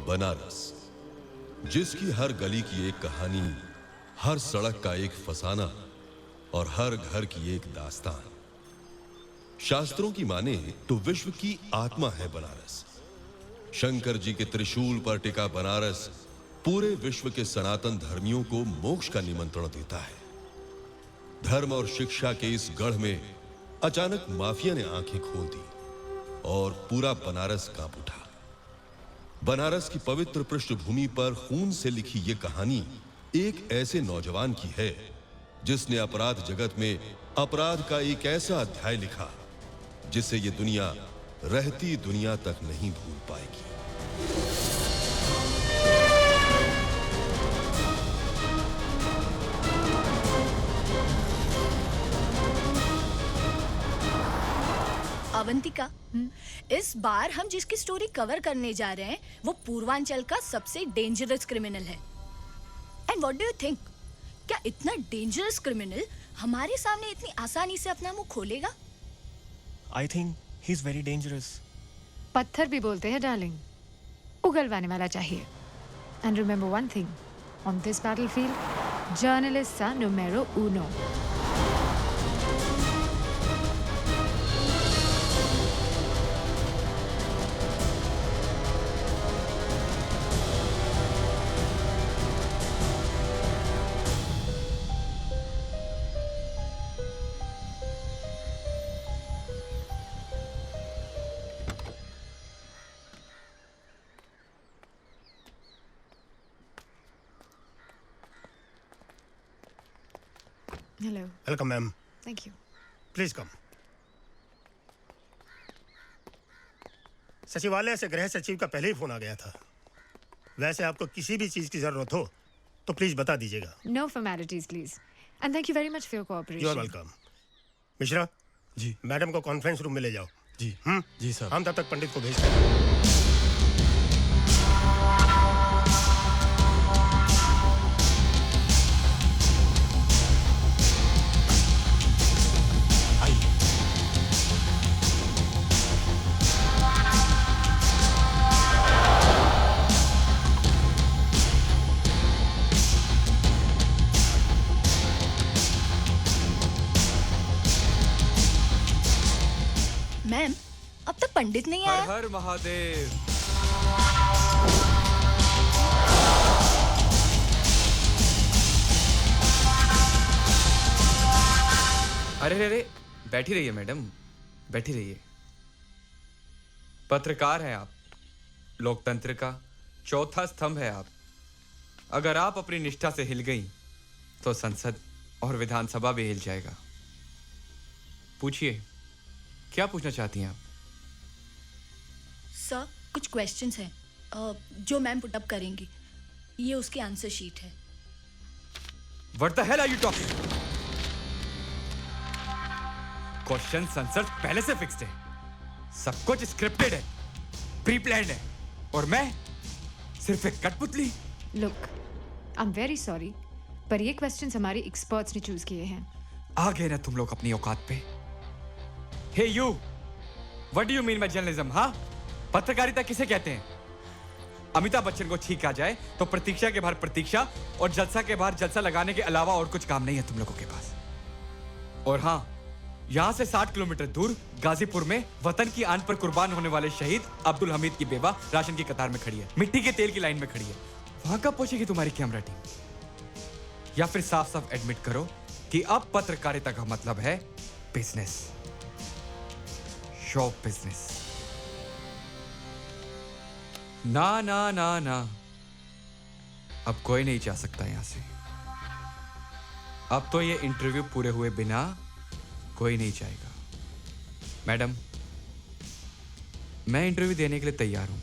बनारस, जिसकी हर गली की एक कहानी, हर सड़क का एक फसाना और हर घर की एक दास्तान। शास्त्रों की माने तो विश्व की आत्मा है बनारस। शंकर जी के त्रिशूल पर टिका बनारस पूरे विश्व के सनातन धर्मियों को मोक्ष का निमंत्रण देता है। धर्म और शिक्षा के इस गढ़ में अचानक माफिया ने आंखें खोल दी और पूरा बनारस कांप उठा। बनारस की पवित्र पृष्ठभूमि पर खून से लिखी यह कहानी एक ऐसे नौजवान की है जिसने अपराध जगत में अपराध का एक ऐसा अध्याय लिखा जिसे यह दुनिया रहती दुनिया तक नहीं भूल पाएगी। अवंतिका, इस बार हम जिसकी स्टोरी कवर करने जा रहे हैं वो पूर्वांचल का सबसे डेंजरस क्रिमिनल है। And what do you think, क्या इतना डेंजरस क्रिमिनल हमारे सामने इतनी आसानी से अपना मुंह खोलेगा? I think he is very dangerous. पत्थर भी बोलते हैं डार्लिंग, उगलवाने वाला चाहिए। And remember one thing, on this battlefield journalists are number uno. Hello. Welcome, ma'am. Thank you. Please come. सचिवालय से गृह सचिव का पहले ही फोन आ गया था। वैसे आपको किसी भी चीज की जरूरत हो तो प्लीज बता दीजिएगा। No formalities, please. And thank you very much for your cooperation. You are welcome. Mishra ji madam को कॉन्फ्रेंस रूम में ले जाओ। जी जी सर। हम तब तक पंडित को भेजते हैं। मैम, अब तक पंडित नहीं आया। हर हर महादेव। अरे अरे बैठी रहिए मैडम, बैठी रहिए। पत्रकार हैं आप, लोकतंत्र का चौथा स्तंभ है आप। अगर आप अपनी निष्ठा से हिल गई तो संसद और विधानसभा भी हिल जाएगा। पूछिए, क्या पूछना चाहती हैं आप? सर, कुछ क्वेश्चंस हैं जो मैम पुट अप करेंगी। ये उसकी आंसर शीट है। What the hell are you talking? Question answer पहले से फिक्स्ड है, सब कुछ स्क्रिप्टेड है, प्री प्लान्ड है, और मैं सिर्फ एक कठपुतली। Look, I'm very sorry, पर ये क्वेश्चंस हमारे एक्सपर्ट्स ने चूज किए हैं। आ गए ना तुम लोग अपनी औकात पे। Hey you, what do you mean by journalism? हाँ, पत्रकारिता किसे कहते हैं? अमिताभ बच्चन को छींक आ जाए तो प्रतीक्षा के बाहर प्रतीक्षा और जलसा के बाहर जलसा लगाने के अलावा और कुछ काम नहीं है तुम लोगों के पास। और हाँ, यहां से 60 किलोमीटर दूर गाजीपुर में वतन की आन पर कुर्बान होने वाले शहीद अब्दुल हमीद की बेवा राशन की कतार में खड़ी है, मिट्टी के तेल की लाइन में खड़ी है। वहां कब पहुंचेगी तुम्हारी कैमरा टीम? या फिर साफ साफ एडमिट करो कि अब पत्रकारिता का मतलब है बिजनेस, शो बिजनेस। ना ना ना ना, अब कोई नहीं जा सकता यहां से। अब तो ये इंटरव्यू पूरे हुए बिना कोई नहीं जाएगा। मैडम, मैं इंटरव्यू देने के लिए तैयार हूं,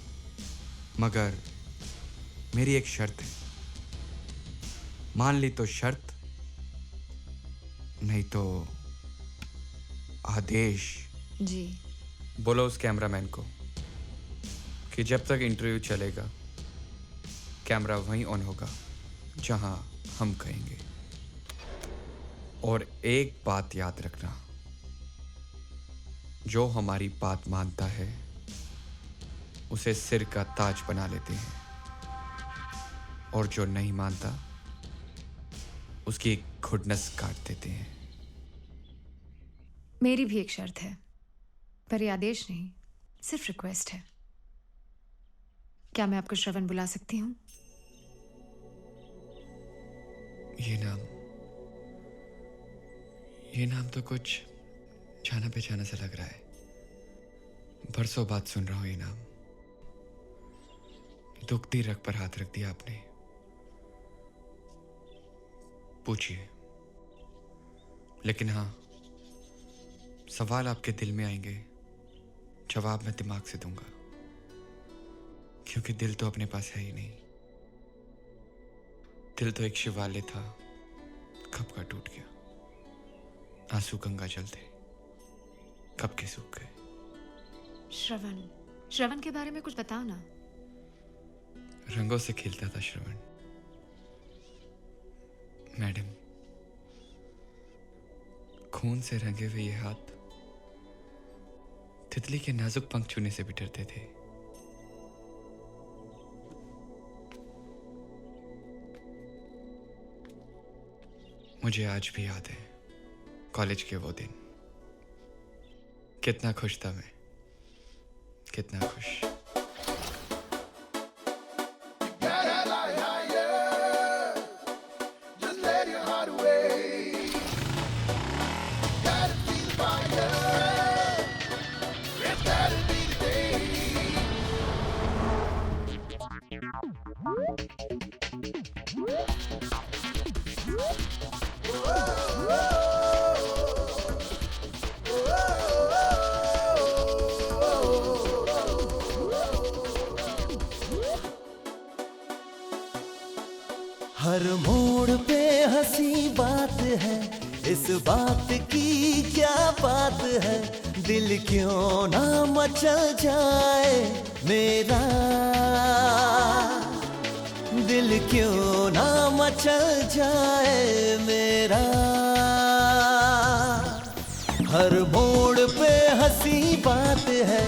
मगर मेरी एक शर्त है। मान ली तो शर्त, नहीं तो आदेश। जी। बोलो उस कैमरामैन को कि जब तक इंटरव्यू चलेगा कैमरा वहीं ऑन होगा जहां हम कहेंगे। और एक बात याद रखना, जो हमारी बात मानता है उसे सिर का ताज बना लेते हैं। और जो नहीं मानता उसकी एक घुटनस काट देते हैं। मेरी भी एक शर्त है, पर ये आदेश नहीं, सिर्फ रिक्वेस्ट है। क्या मैं आपको श्रवण बुला सकती हूँ? ये नाम तो कुछ जाना पहचाना सा लग रहा है। बरसों बाद सुन रहा हूं ये नाम। दुखती रग पर हाथ रख दिया आपने। पूछिए, लेकिन हाँ, सवाल आपके दिल में आएंगे, जवाब मैं दिमाग से दूंगा, क्योंकि दिल तो अपने पास है ही नहीं। दिल तो एक शिवालय था, कब का टूट गया। आंसू गंगा जल थे, कब के सूख गए। श्रवण के बारे में कुछ बताओ ना। रंगों से खिलता था श्रवण। मैडम, खून से रंगे हुए ये हाथ तितली के नाजुक पंख छूने से भी डरते थे। मुझे आज भी याद है कॉलेज के वो दिन। कितना खुश था मैं, कितना खुश। हर मोड़ पे हंसी बात है, इस बात की क्या बात है। दिल क्यों ना मचल जाए मेरा, दिल क्यों ना मचल जाए मेरा। हर मोड़ पे हंसी बात है,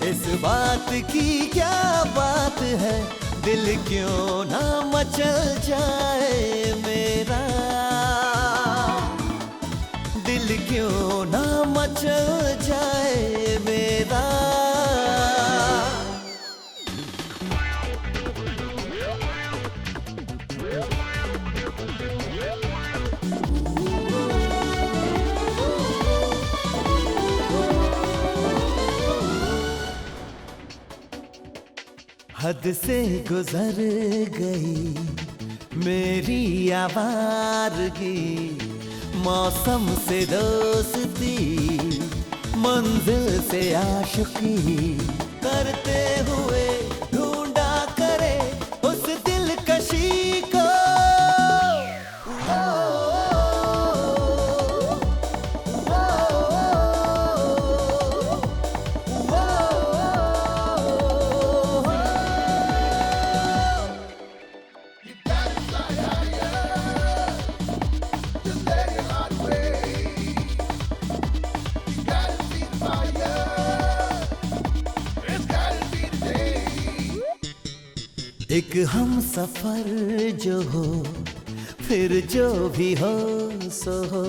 इस बात की क्या बात है। दिल क्यों ना मचल जाए मेरा, दिल क्यों ना मचल जाए मेरा। हद से गुजर गई मेरी आवारगी, मौसम से दोस्ती, मंजिल से आशिकी करते हुए ढूंढा करे उस दिलकशी को। एक हम सफर जो हो, फिर जो भी हो सो हो,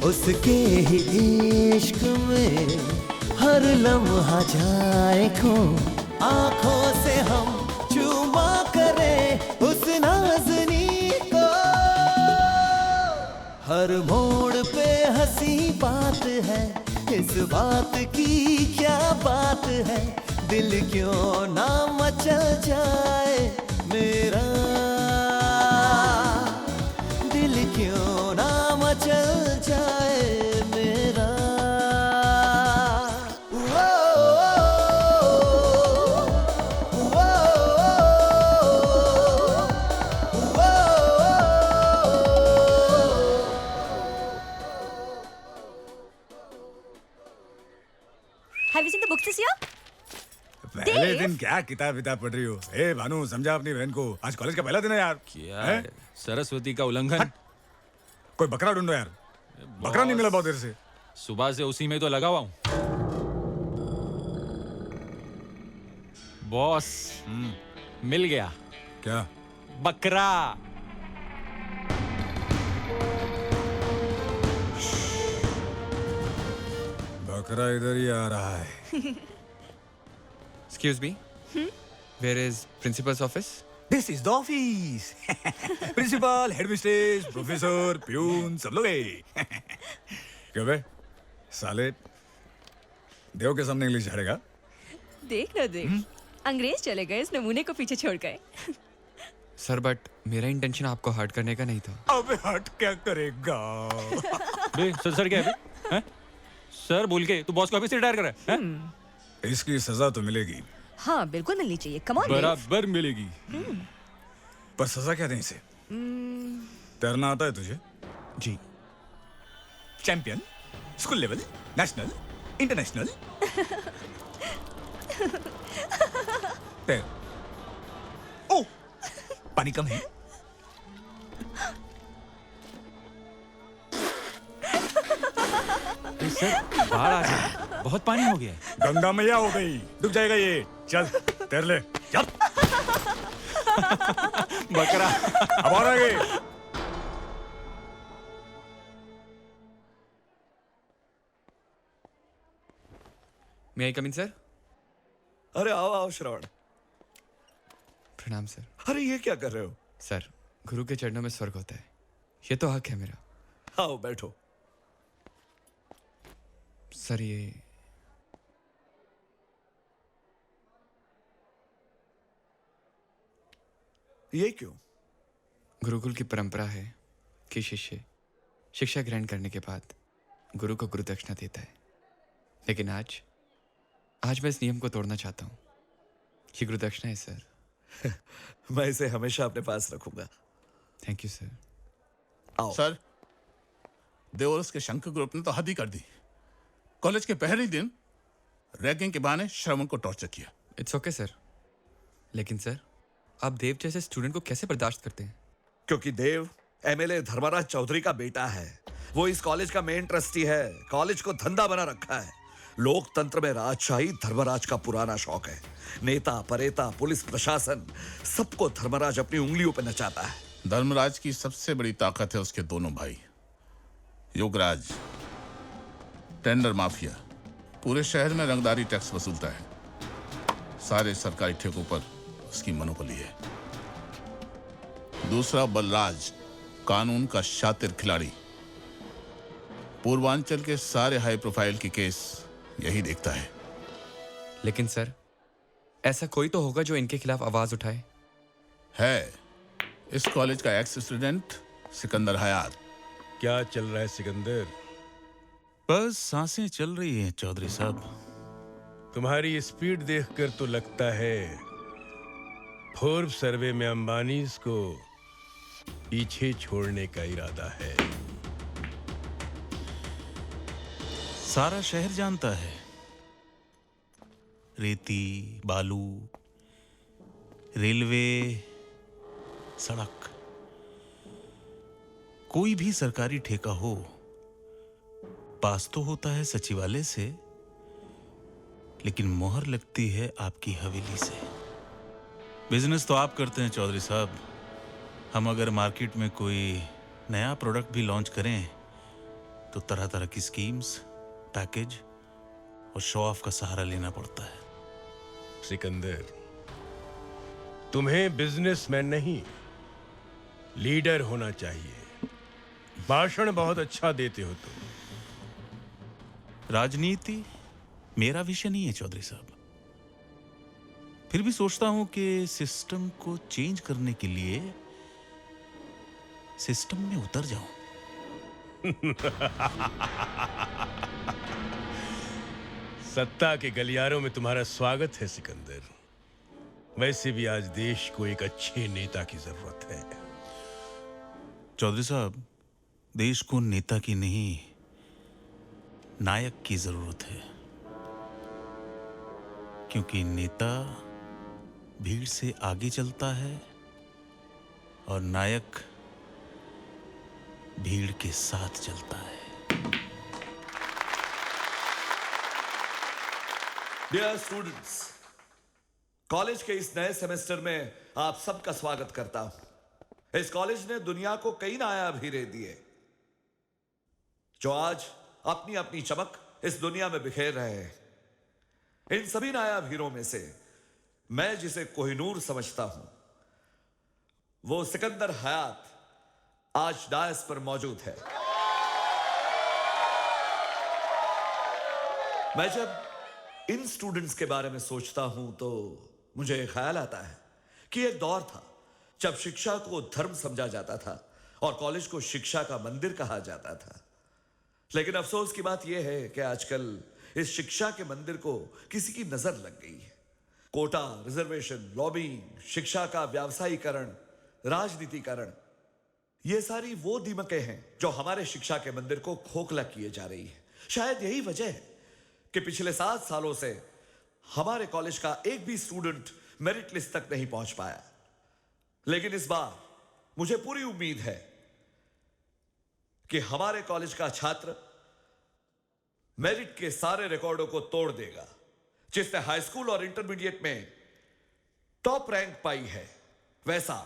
उसके ही इश्क में हर लम्हा जाए खो। आंखों से हम चूमा करें उस नाज़नी को। हर मोड़ पे हंसी बात है, इस बात की क्या बात है। दिल क्यों ना मचल जाए मेरा, दिल क्यों ना मचल जाए मेरा। Have you seen the books this year? पहले दिन क्या किताब विताब पढ़ रही हो? ए भानु, समझा अपनी बहन को, आज कॉलेज का पहला दिन है यार। क्या है? सरस्वती का उल्लंघन। कोई बकरा ढूंढो यार, बकरा नहीं मिला बहुत देर से। सुबह से उसी में तो लगा हुआ हूँ। बॉस, मिल गया। क्या? बकरा। बकरा इधर ही आ रहा है। Excuse me. Where is principal's office? This is the office. Principal, headmistress, professor, peon सब लोग है। क्यों बे साले देव के सामने इंग्लिश झाड़ेगा? देख ना देख, अंग्रेज चले गए इस नमूने को पीछे छोड़ गए। सर बट मेरा इंटेंशन आपको हर्ट करने का नहीं था। अबे हट क्या करेगा? बे सर क्या है बे? हैं? सर बोल के तू बॉस को ऑफिस से रिटायर कर रहा है? हैं? इसकी सजा तो मिलेगी, हाँ बिल्कुल मिलनी चाहिए। कम ऑन बराबर मिलेगी। पर सजा क्या दें इसे? तैरना आता है तुझे? जी। Champion, school level, national, international. तैर। ओ, पानी कम है। सर बाढ़ आ गई, बहुत पानी हो गया है। गंगा मैया हो गई, डूब जाएगा ये। चल तैर ले, चल। बकरा। अब और आगे। May I come in, sir? अरे आओ आओ श्रवण। प्रणाम सर। अरे ये क्या कर रहे हो? सर गुरु के चरणों में स्वर्ग होता है, ये तो हक है मेरा। आओ बैठो। सर ये क्यों? गुरुकुल की परंपरा है कि शिष्य शिक्षा ग्रहण करने के बाद गुरु को गुरु दक्षिणा देता है, लेकिन आज मैं इस नियम को तोड़ना चाहता हूँ। ये गुरु दक्षिणा है सर। मैं इसे हमेशा अपने पास रखूंगा। Thank you sir. आओ। सर देव और उसके शंकर ग्रुप ने तो हद ही कर दी। कॉलेज के पहले दिन रैगिंग के बहाने श्रवण को टॉर्चर किया। इट्स ओके सर, लेकिन सर आप देव जैसे स्टूडेंट को कैसे बर्दाश्त करते हैं? क्योंकि देव एमएलए धर्मराज चौधरी का बेटा है। वो इस कॉलेज का मेन ट्रस्टी है। कॉलेज को धंधा बना रखा है। लोकतंत्र में राजशाही धर्मराज का पुराना शौक है। नेता परेता पुलिस प्रशासन सबको धर्मराज अपनी उंगलियों पर नचाता है। धर्मराज की सबसे बड़ी ताकत है उसके दोनों भाई योगराज, टेंडर माफिया, पूरे शहर में रंगदारी टैक्स वसूलता है। सारे सरकारी ठेकों पर उसकी मोनोपोली है। दूसरा बलराज, कानून का शातिर खिलाड़ी, पूर्वांचल के सारे हाई प्रोफाइल के केस यही देखता है। लेकिन सर ऐसा कोई तो होगा जो इनके खिलाफ आवाज उठाए। है इस कॉलेज का एक्स स्टूडेंट सिकंदर हयात। क्या चल रहा है सिकंदर? बस सांसें चल रही हैं चौधरी साहब। तुम्हारी स्पीड देखकर तो लगता है फोर्ब्स सर्वे में अंबानी को पीछे छोड़ने का इरादा है। सारा शहर जानता है, रेती, बालू, रेलवे, सड़क, कोई भी सरकारी ठेका हो पास तो होता है सचिवालय से, लेकिन मोहर लगती है आपकी हवेली से। बिजनेस तो आप करते हैं चौधरी साहब। हम अगर मार्केट में कोई नया प्रोडक्ट भी लॉन्च करें तो तरह तरह की स्कीम्स, पैकेज और शो ऑफ का सहारा लेना पड़ता है। सिकंदर, तुम्हें बिजनेसमैन नहीं लीडर होना चाहिए। भाषण बहुत अच्छा देते हो तुम। राजनीति मेरा विषय नहीं है चौधरी साहब। फिर भी सोचता हूं कि सिस्टम को चेंज करने के लिए सिस्टम में उतर जाऊं। सत्ता के गलियारों में तुम्हारा स्वागत है सिकंदर। वैसे भी आज देश को एक अच्छे नेता की जरूरत है। चौधरी साहब, देश को नेता की नहीं नायक की जरूरत है, क्योंकि नेता भीड़ से आगे चलता है और नायक भीड़ के साथ चलता है। डियर स्टूडेंट्स, कॉलेज के इस नए सेमेस्टर में आप सबका स्वागत करता हूं। इस कॉलेज ने दुनिया को कई नायाब हीरे दिए जो आज अपनी अपनी चमक इस दुनिया में बिखेर रहे हैं। इन सभी नायाब हीरों में से मैं जिसे कोहिनूर समझता हूं वो सिकंदर हयात आज डायस पर मौजूद है। मैं जब इन स्टूडेंट्स के बारे में सोचता हूं तो मुझे ख्याल आता है कि एक दौर था जब शिक्षा को धर्म समझा जाता था और कॉलेज को शिक्षा का मंदिर कहा जाता था। लेकिन अफसोस की बात यह है कि आजकल इस शिक्षा के मंदिर को किसी की नजर लग गई है। कोटा, रिजर्वेशन, लॉबिंग, शिक्षा का व्यावसायीकरण, राजनीतिकरण, ये सारी वो दीमकें हैं जो हमारे शिक्षा के मंदिर को खोखला किए जा रही है। शायद यही वजह है कि पिछले 7 सालों से हमारे कॉलेज का एक भी स्टूडेंट मेरिट लिस्ट तक नहीं पहुंच पाया। लेकिन इस बार मुझे पूरी उम्मीद है कि हमारे कॉलेज का छात्र मेरिट के सारे रिकॉर्डों को तोड़ देगा। जिसने हाई स्कूल और इंटरमीडिएट में टॉप रैंक पाई है, वैसा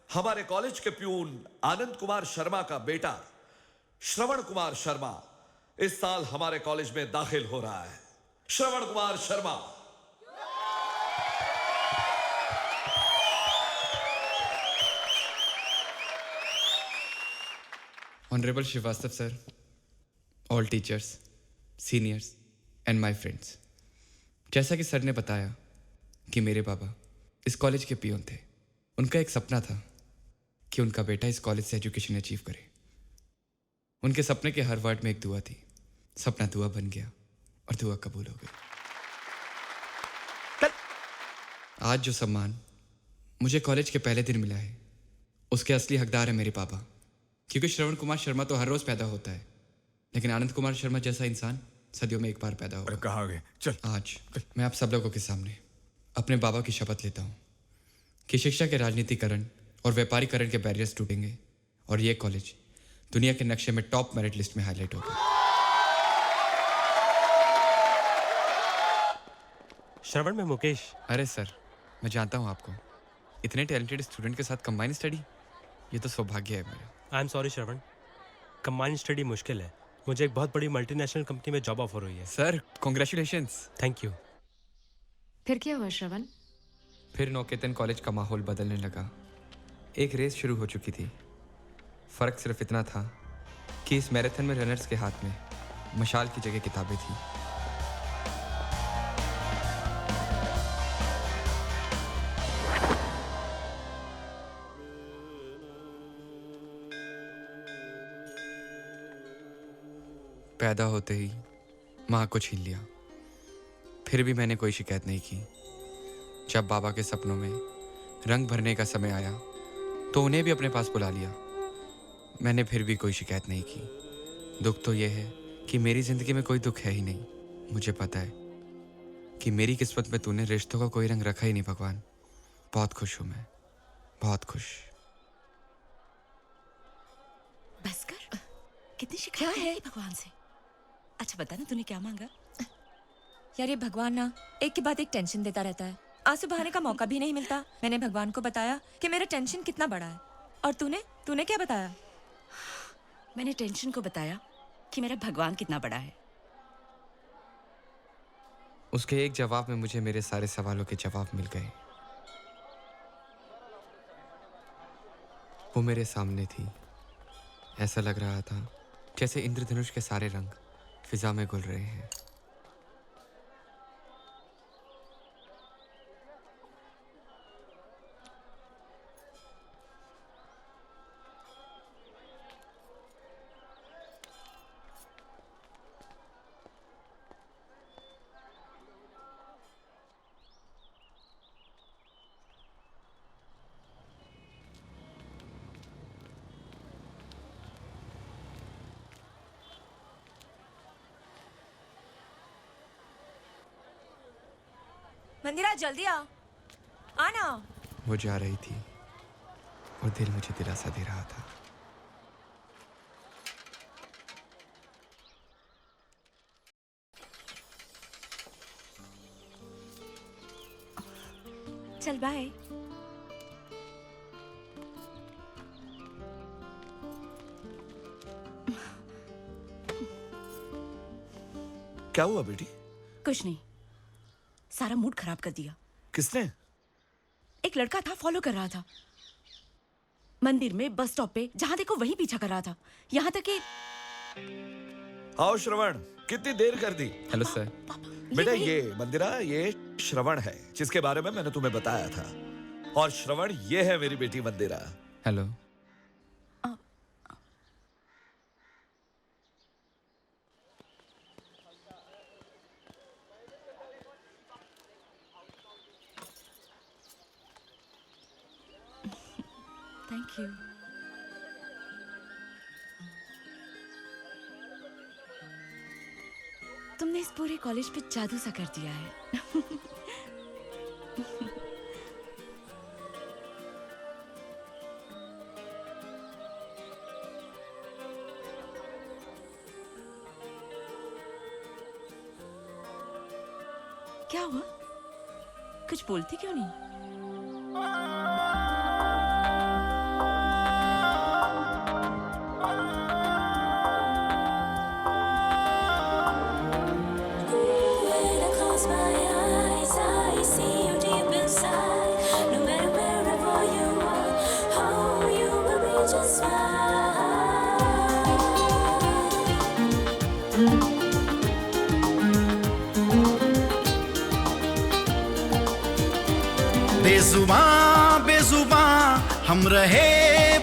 हमारे कॉलेज के प्यून आनंद कुमार शर्मा का बेटा श्रवण कुमार शर्मा इस साल हमारे कॉलेज में दाखिल हो रहा है। Shravan Kumar Sharma. Honorable Srivastava sir, all teachers, seniors and my friends, जैसा कि सर ने बताया कि मेरे पापा इस कॉलेज के पियोन थे। उनका एक सपना था कि उनका बेटा इस कॉलेज से एजुकेशन अचीव करे। उनके सपने के हर वर्ड में एक दुआ थी। सपना दुआ बन गया और दुआ कबूल हो गई। आज जो सम्मान मुझे कॉलेज के पहले दिन मिला है उसके असली हकदार है मेरे पापा। क्योंकि श्रवण कुमार शर्मा तो हर रोज पैदा होता है, लेकिन आनंद कुमार शर्मा जैसा इंसान सदियों में एक बार पैदा होगा। कहाँ गए? चल। आज मैं आप सब लोगों के सामने अपने बाबा की शपथ लेता हूँ कि शिक्षा के राजनीतिकरण और व्यापारीकरण के बैरियर्स टूटेंगे और ये कॉलेज दुनिया के नक्शे में टॉप मेरिट लिस्ट में हाईलाइट होगा। श्रवण में मुकेश। अरे सर, मैं जानता हूँ आपको। इतने टैलेंटेड स्टूडेंट के साथ कंबाइन स्टडी, ये तो सौभाग्य है मेरा। I am sorry Shravan, combine study मुश्किल है। मुझे एक बहुत बड़ी मल्टीनेशनल कंपनी में जॉब ऑफर हुई है। Sir congratulations. Thank you. फिर क्या हुआ श्रवण? फिर नौकेतन कॉलेज का माहौल बदलने लगा। एक रेस शुरू हो चुकी थी। फर्क सिर्फ इतना था कि इस मैराथन में रनर्स के हाथ में मशाल की जगह किताबें थी। पैदा होते ही माँ को छीन लिया। फिर भी मैंने कोई शिकायत नहीं की। जब बाबा के सपनों में रंग भरने का समय आया तो उन्हें भी अपने पास बुला लिया। मैंने फिर भी कोई शिकायत नहीं की। दुख तो यह है कि मेरी जिंदगी में कोई दुख है ही नहीं। मुझे पता है कि मेरी किस्मत में तूने रिश्तों का कोई रंग रखा ही नहीं भगवान। बहुत खुश हूं मैं, बहुत खुश। बस कर, कितनी शिकायत है भगवान से। अच्छा बता ना, तूने क्या मांगा? यार ये भगवान ना एक के बाद एक टेंशन देता रहता है। आंसू बहाने का मौका भी नहीं मिलता। मैंने भगवान को बताया कि मेरा टेंशन कितना बड़ा है। और तूने क्या बताया? मैंने टेंशन को बताया कि मेरा भगवान कितना बड़ा है। उसके एक जवाब में मुझे मेरे सारे सवालों के जवाब मिल गए। वो मेरे सामने थी। ऐसा लग रहा था जैसे इंद्रधनुष के सारे रंग फिजा में घुल रहे हैं। मंदिरा जल्दी आ ना। वो जा रही थी और दिल मुझे दिलासा दे रहा था। चल बाय। क्या हुआ बेटी? कुछ नहीं, सारा मूड खराब कर दिया। किसने? एक लड़का था, फॉलो कर रहा था मंदिर में, बस स्टॉप पे, जहां देखो वहीं पीछा कर रहा था, यहाँ तक कि आओ श्रवण, कितनी देर कर दी? Hello sir. बेटा ये मंदिरा, ये श्रवण है जिसके बारे में मैंने तुम्हें बताया था, और श्रवण ये है मेरी बेटी मंदिरा। हेलो। Thank you. तुमने इस पूरे कॉलेज पे जादू सा कर दिया है। क्या हुआ? कुछ बोलती क्यों नहीं? बेजुबां बेजुबां हम रहे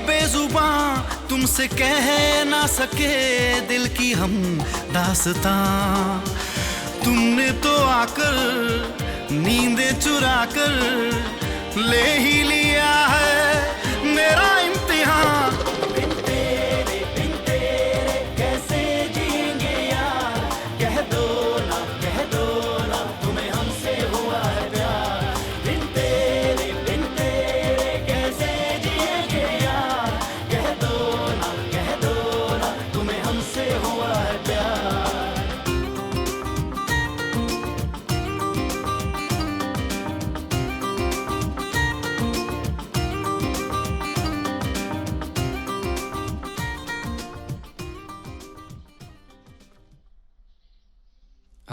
बेजुबां, तुमसे कह ना सके दिल की हम दास्तां। तुमने तो आकर नींदें चुरा कर ले ही लिया है मेरा इम्तिहान। बिन तेरे कैसे जिएंगे यार, कह दो ना तुम्हें हमसे हुआ है प्यार। बिन तेरे कैसे जिएंगे यार, कह दो ना तुम्हें हमसे हुआ है प्यार।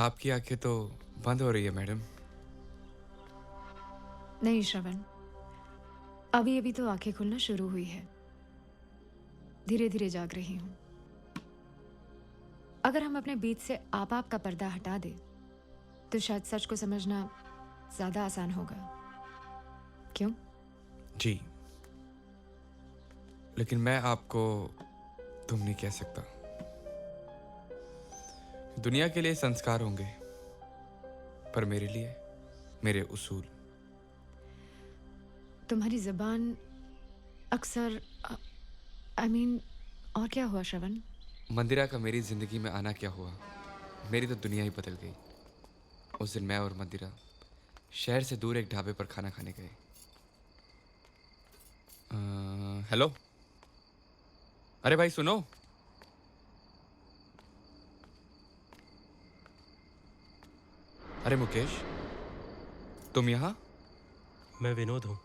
आपकी आंखें तो बंद हो रही है मैडम। नहीं श्रवण, अभी अभी तो आंखें खुलना शुरू हुई है, धीरे धीरे जाग रही हूँ। अगर हम अपने बीच से आप का पर्दा हटा दे तो शायद सच को समझना ज्यादा आसान होगा, क्यों? जी, लेकिन मैं आपको तुम नहीं कह सकता। दुनिया के लिए संस्कार होंगे, पर मेरे लिए मेरे उसूल। तुम्हारी जबान अक्सर और क्या हुआ श्रवण? मंदिरा का मेरी जिंदगी में आना क्या हुआ, मेरी तो दुनिया ही बदल गई। उस दिन मैं और मंदिरा शहर से दूर एक ढाबे पर खाना खाने गए। हेलो, अरे भाई सुनो। अरे मुकेश, तुम यहाँ? मैं विनोद हूँ।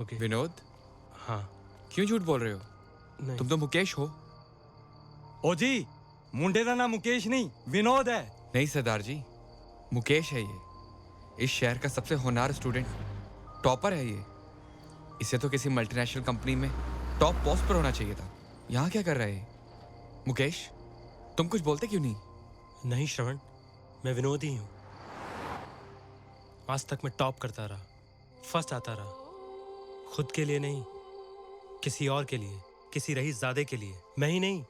ओके। विनोद? हाँ। क्यों झूठ बोल रहे हो? नहीं। तुम तो मुकेश हो। ओ जी, मुंडे का नाम मुकेश नहीं विनोद है। नहीं सरदार जी, मुकेश है ये। इस शहर का सबसे होनहार स्टूडेंट, टॉपर है ये। इसे तो किसी मल्टीनेशनल कंपनी में टॉप पोस्ट पर होना चाहिए था। यहाँ क्या कर रहे हैं? मुकेश, तुम कुछ बोलते क्यों नहीं? नहीं श्रवण, मैं विनोद ही हूँ। आज तक मैं टॉप करता रहा, फर्स्ट आता रहा, खुद के लिए नहीं, किसी और के लिए, किसी रईसजादे के लिए। मैं ही नहीं,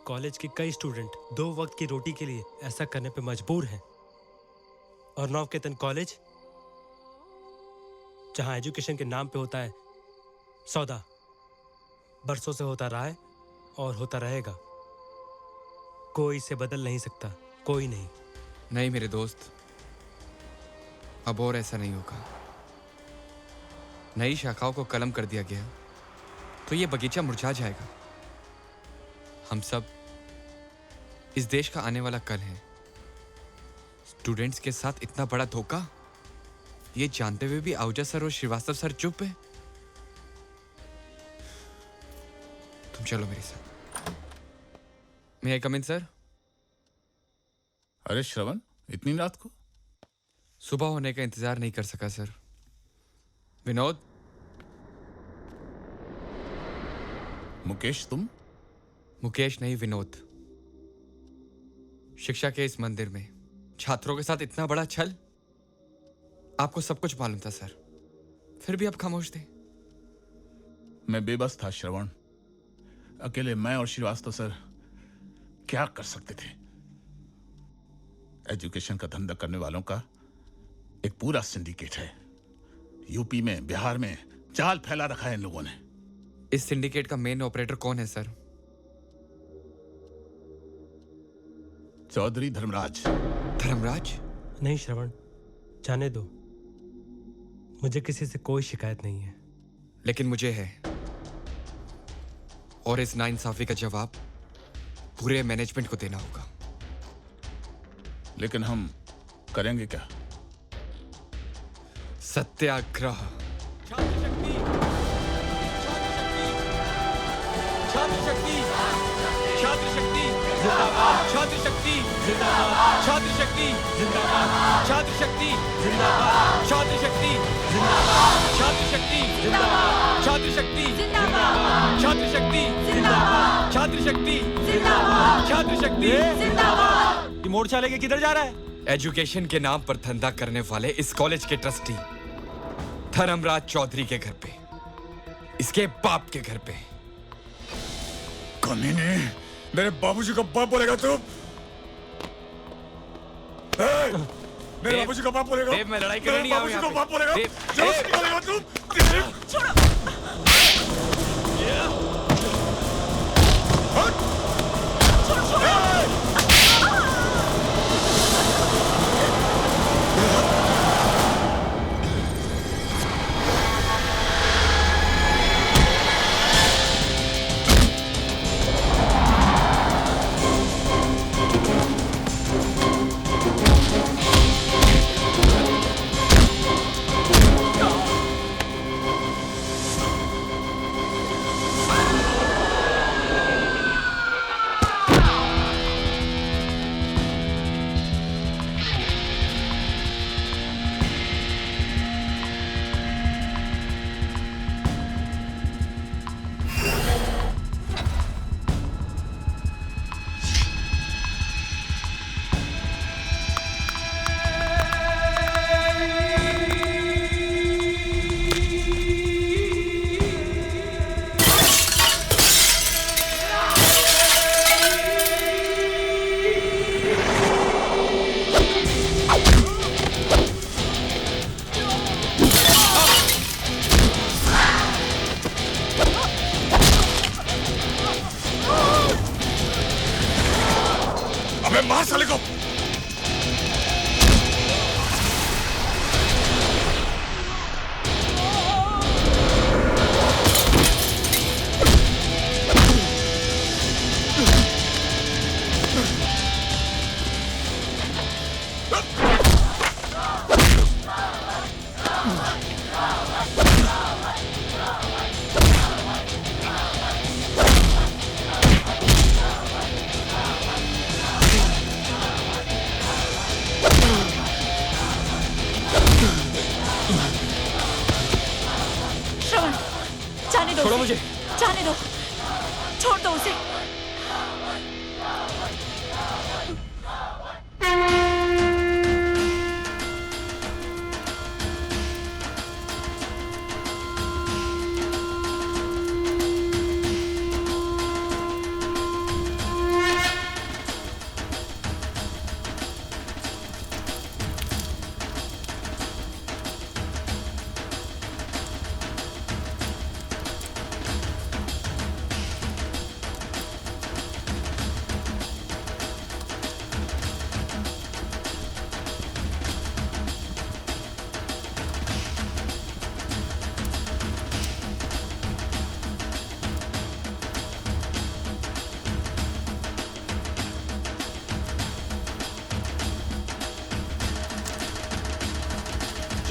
कॉलेज के कई स्टूडेंट 2 वक्त की रोटी के लिए ऐसा करने पे मजबूर हैं। और नवकेतन कॉलेज, जहां एजुकेशन के नाम पे होता है सौदा, बरसों से होता रहा है और होता रहेगा। कोई इसे बदल नहीं सकता, कोई नहीं। नहीं मेरे दोस्त, अब और ऐसा नहीं होगा। नई शाखाओं को कलम कर दिया गया तो ये बगीचा मुरझा जाएगा। हम सब इस देश का आने वाला कल है। स्टूडेंट्स के साथ इतना बड़ा धोखा, ये जानते हुए भी आहूजा सर और श्रीवास्तव सर चुप है। तुम चलो मेरे साथ। मे आई कम इन सर? अरे श्रवण, इतनी रात को? सुबह होने का इंतजार नहीं कर सका सर। विनोद। मुकेश तुम? मुकेश नहीं, विनोद। शिक्षा के इस मंदिर में छात्रों के साथ इतना बड़ा छल। आपको सब कुछ मालूम था सर, फिर भी आप खामोश थे। मैं बेबस था श्रवण। अकेले मैं और श्रीवास्तव सर क्या कर सकते थे? एजुकेशन का धंधा करने वालों का एक पूरा सिंडिकेट है। यूपी में, बिहार में जाल फैला रखा है इन लोगों ने। इस सिंडिकेट का मेन ऑपरेटर कौन है सर? चौधरी धर्मराज। धर्मराज? नहीं श्रवण, जाने दो। मुझे किसी से कोई शिकायत नहीं है। लेकिन मुझे है, और इस नाइंसाफी का जवाब पूरे मैनेजमेंट को देना होगा। लेकिन हम करेंगे क्या? सत्याग्रह। छात्र शक्ति जिंदाबाद, छात्र शक्ति जिंदाबाद, छात्र शक्ति जिंदाबाद, छात्र शक्ति जिंदाबाद, छात्र शक्ति जिंदाबाद, छात्र शक्ति जिंदाबाद, छात्र शक्ति जिंदाबाद, छात्र शक्ति जिंदाबाद, छात्र शक्ति जिंदाबाद, छात्र शक्ति जिंदाबाद। ये मोर्चा लेके किधर जा रहा है? एजुकेशन के नाम पर धंधा करने वाले इस कॉलेज के ट्रस्टी धर्मराज चौधरी के घर पे, इसके बाप के घर पे। कमीने, मेरे बाबूजी को बाप बोलेगा तू? मेरे बाबूजी को बाप बोलेगा? देव, मैं लड़ाई करने नहीं आया हूं बाबूजी को यहाँ बाप पे। बोलेगा? देव, जोर से बोलेगा तू? मार साले को। छोड़ो मुझे। जाने दो, छोड़ दो उसे।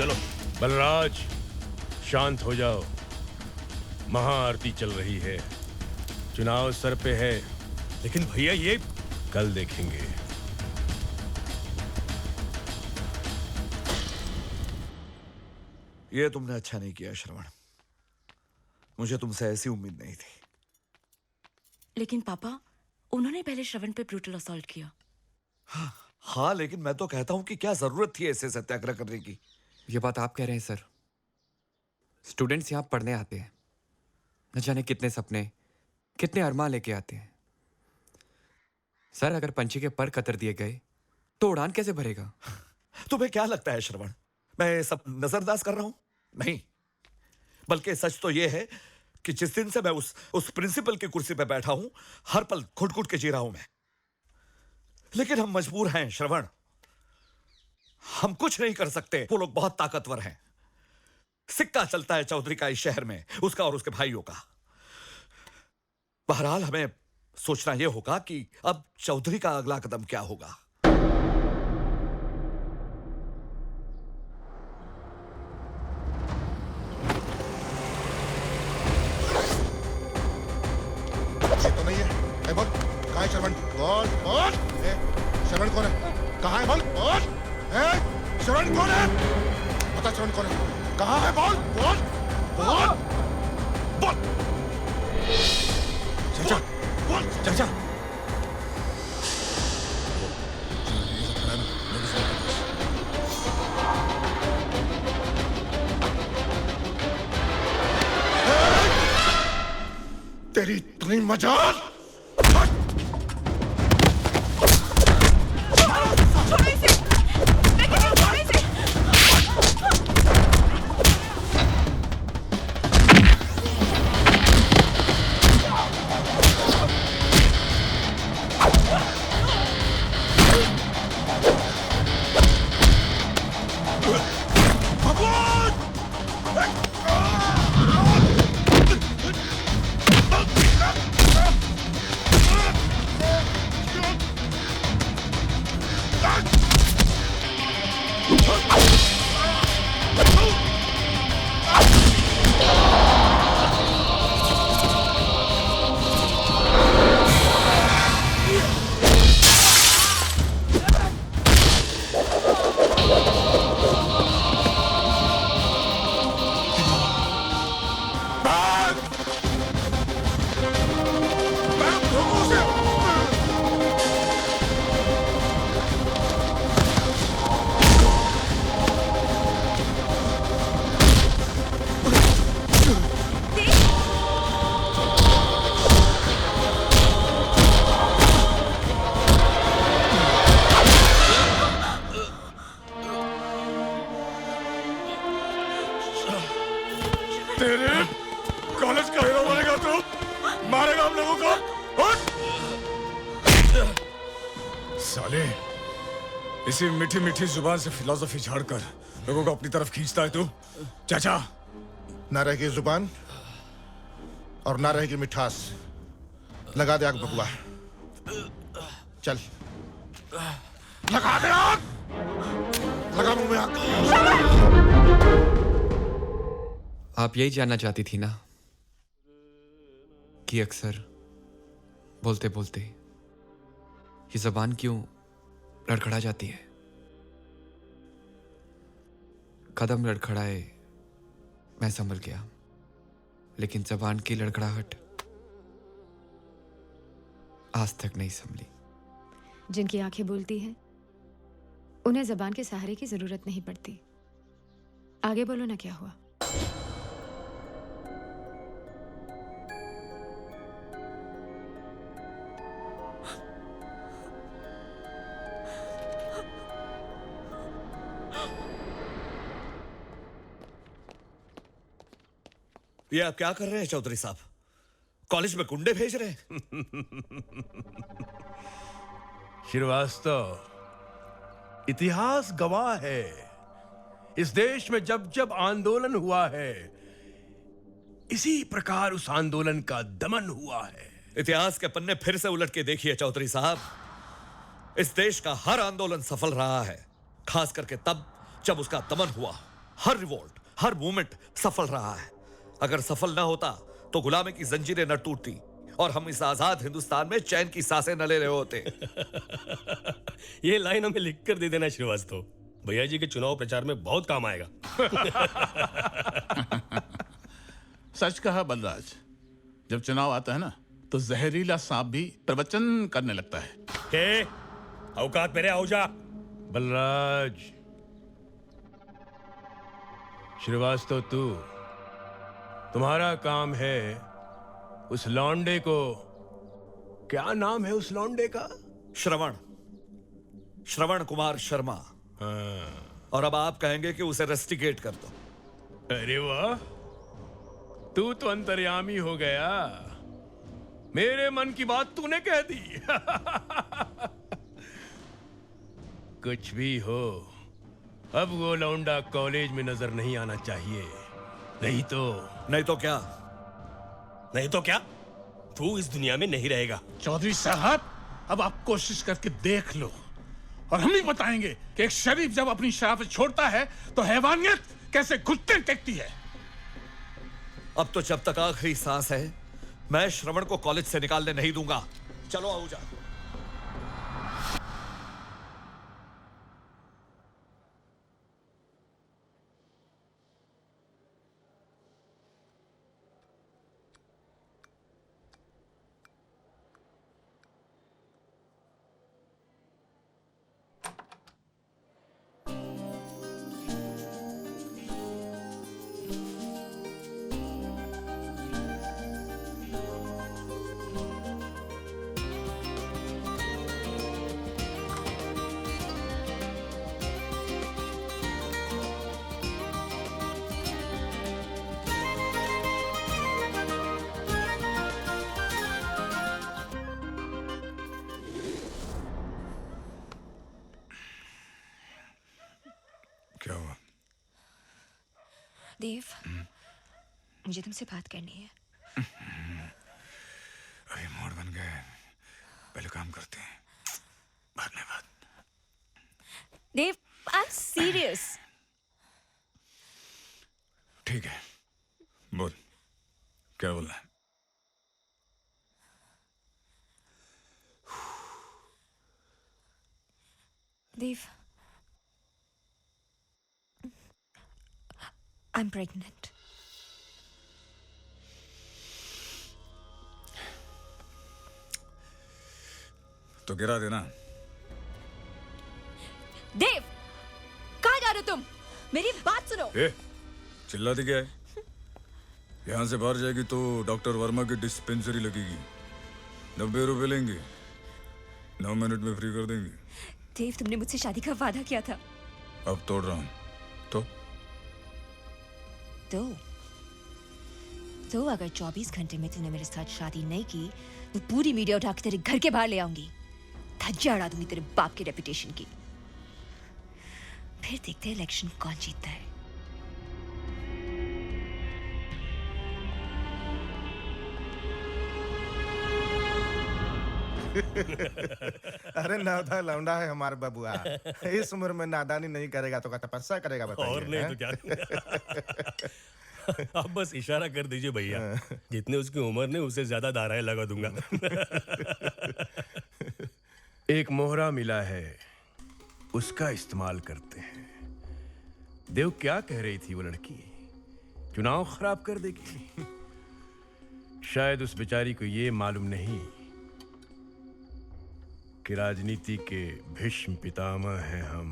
चलो बलराज, शांत हो जाओ। महाआरती चल रही है, चुनाव सर पे है, लेकिन भैया ये कल देखेंगे। ये तुमने अच्छा नहीं किया श्रवण। मुझे तुमसे ऐसी उम्मीद नहीं थी। लेकिन पापा, उन्होंने पहले श्रवण पे ब्रूटल असॉल्ट किया। हाँ, लेकिन मैं तो कहता हूं कि क्या जरूरत थी ऐसे सत्याग्रह करने की। ये बात आप कह रहे हैं सर। स्टूडेंट्स यहाँ पढ़ने आते हैं, न जाने कितने सपने, कितने अरमान लेके आते हैं। सर, अगर पंछी के पर कतर दिए गए तो उड़ान कैसे भरेगा? तुम्हें क्या लगता है श्रवण, मैं सब नजरअंदाज कर रहा हूं? नहीं, बल्कि सच तो यह है कि जिस दिन से मैं उस प्रिंसिपल की कुर्सी पे बैठा हूं, हर पल घुट घुट के जी रहा हूं मैं। लेकिन हम मजबूर हैं श्रवण, हम कुछ नहीं कर सकते। वो लोग बहुत ताकतवर हैं। सिक्का चलता है चौधरी का इस शहर में, उसका और उसके भाइयों का। बहरहाल हमें सोचना यह होगा कि अब चौधरी का अगला कदम क्या होगा। तो नहीं है। बोल, कहाँ है श्रवण? बोल बोल। श्रवण कौन है? कहाँ है? बोल बोल। श्रवण कौन है? बता, श्रवण कौन है? कहाँ है? बोल बोल बोल बोल। चाचा, बोल चाचा। तेरी इतनी मजाल। तेरे कॉलेज का हीरो बनेगा तू? मारेगा हम लोगों को? साले, इसी मीठी मीठी जुबान से फिलॉसफी झाड़कर लोगों को अपनी तरफ खींचता है तू। चाचा, ना रहेगी जुबान और ना रहेगी मिठास। लगा दे आग बकुआ। चल, लगा दे आग। लगा मुंह में आग। आप यही जानना चाहती थी ना कि अक्सर बोलते बोलते ये जबान क्यों लड़खड़ा जाती है। कदम लड़खड़ाए मैं संभल गया, लेकिन जबान की लड़खड़ाहट आज तक नहीं संभली। जिनकी आंखें बोलती हैं उन्हें जबान के सहारे की जरूरत नहीं पड़ती। आगे बोलो ना, क्या हुआ? ये आप क्या कर रहे हैं चौधरी साहब? कॉलेज में गुंडे भेज रहे हैं? श्रीवास्तव, इतिहास गवाह है, इस देश में जब जब आंदोलन हुआ है, इसी प्रकार उस आंदोलन का दमन हुआ है। इतिहास के पन्ने फिर से उलट के देखिए चौधरी साहब। इस देश का हर आंदोलन सफल रहा है, खास करके तब जब उसका दमन हुआ। हर रिवोल्ट, हर मूवमेंट सफल रहा है। अगर सफल ना होता तो गुलामी की जंजीरें न टूटती और हम इस आजाद हिंदुस्तान में चैन की सांसें न ले रहे होते। ये लाइन हमें लिख कर दे देना श्रीवास्तव। भैया जी के चुनाव प्रचार में बहुत काम आएगा। सच कहा बलराज, जब चुनाव आता है ना तो जहरीला सांप भी प्रवचन करने लगता है। के औकात मेरे आओ जा। बलराज, श्रीवास्तव तुम्हारा काम है उस लौंडे को, क्या नाम है उस लौंडे का? श्रवण कुमार शर्मा। और अब आप कहेंगे कि उसे रेस्टिकेट कर दो। अरे वाह, तू तो अंतर्यामी हो गया। मेरे मन की बात तूने कह दी। कुछ भी हो, अब वो लौंडा कॉलेज में नजर नहीं आना चाहिए। नहीं तो क्या? नहीं तो क्या? तू इस दुनिया में नहीं रहेगा। चौधरी साहब, अब आप कोशिश करके देख लो और हम ही बताएंगे कि एक शरीफ जब अपनी शराफत छोड़ता है तो हैवानियत कैसे घुटने टेकती है। अब तो जब तक आखिरी सांस है मैं श्रवण को कॉलेज से निकालने नहीं दूंगा। चलो आहूजा। क्या हुआ? देव, मुझे तुमसे बात करनी है। अभी मूड बन गए, पहले काम करते हैं, बाद में बात। देव, आई एम सीरियस। ठीक है, बोल, क्या बोलना है? देव, I'm pregnant. तो गिरा देना। देव, कहाँ जा रहे हो तुम? मेरी बात सुनो। चिल्लाती क्या है? यहाँ से बाहर जाएगी तो डॉक्टर वर्मा की डिस्पेंसरी लगेगी। 90 रुपए लेंगे, 9 मिनट में फ्री कर देंगे। देव, तुमने मुझसे शादी का वादा किया था। अब तोड़ रहा हूँ। तो अगर 24 घंटे में तूने मेरे साथ शादी नहीं की तो पूरी मीडिया उठा के तेरे घर के बाहर ले आऊंगी। धज्जियां उड़ा दूंगी तेरे बाप की रेपुटेशन की। फिर देखते हैं इलेक्शन कौन जीतता है। अरे नादा लौंडा है हमारा बबुआ। इस उम्र में नादानी नहीं करेगा तो क्या तपस्या करेगा बताइए। और नहीं तो क्या। आप बस इशारा कर दीजिए भैया, जितने उसकी उम्र ने उससे ज्यादा धाराएं लगा दूंगा। एक मोहरा मिला है, उसका इस्तेमाल करते हैं। देव, क्या कह रही थी वो लड़की? चुनाव खराब कर देगी। शायद उस बेचारी को ये मालूम नहीं कि राजनीति के भीष्म पितामह हैं हम।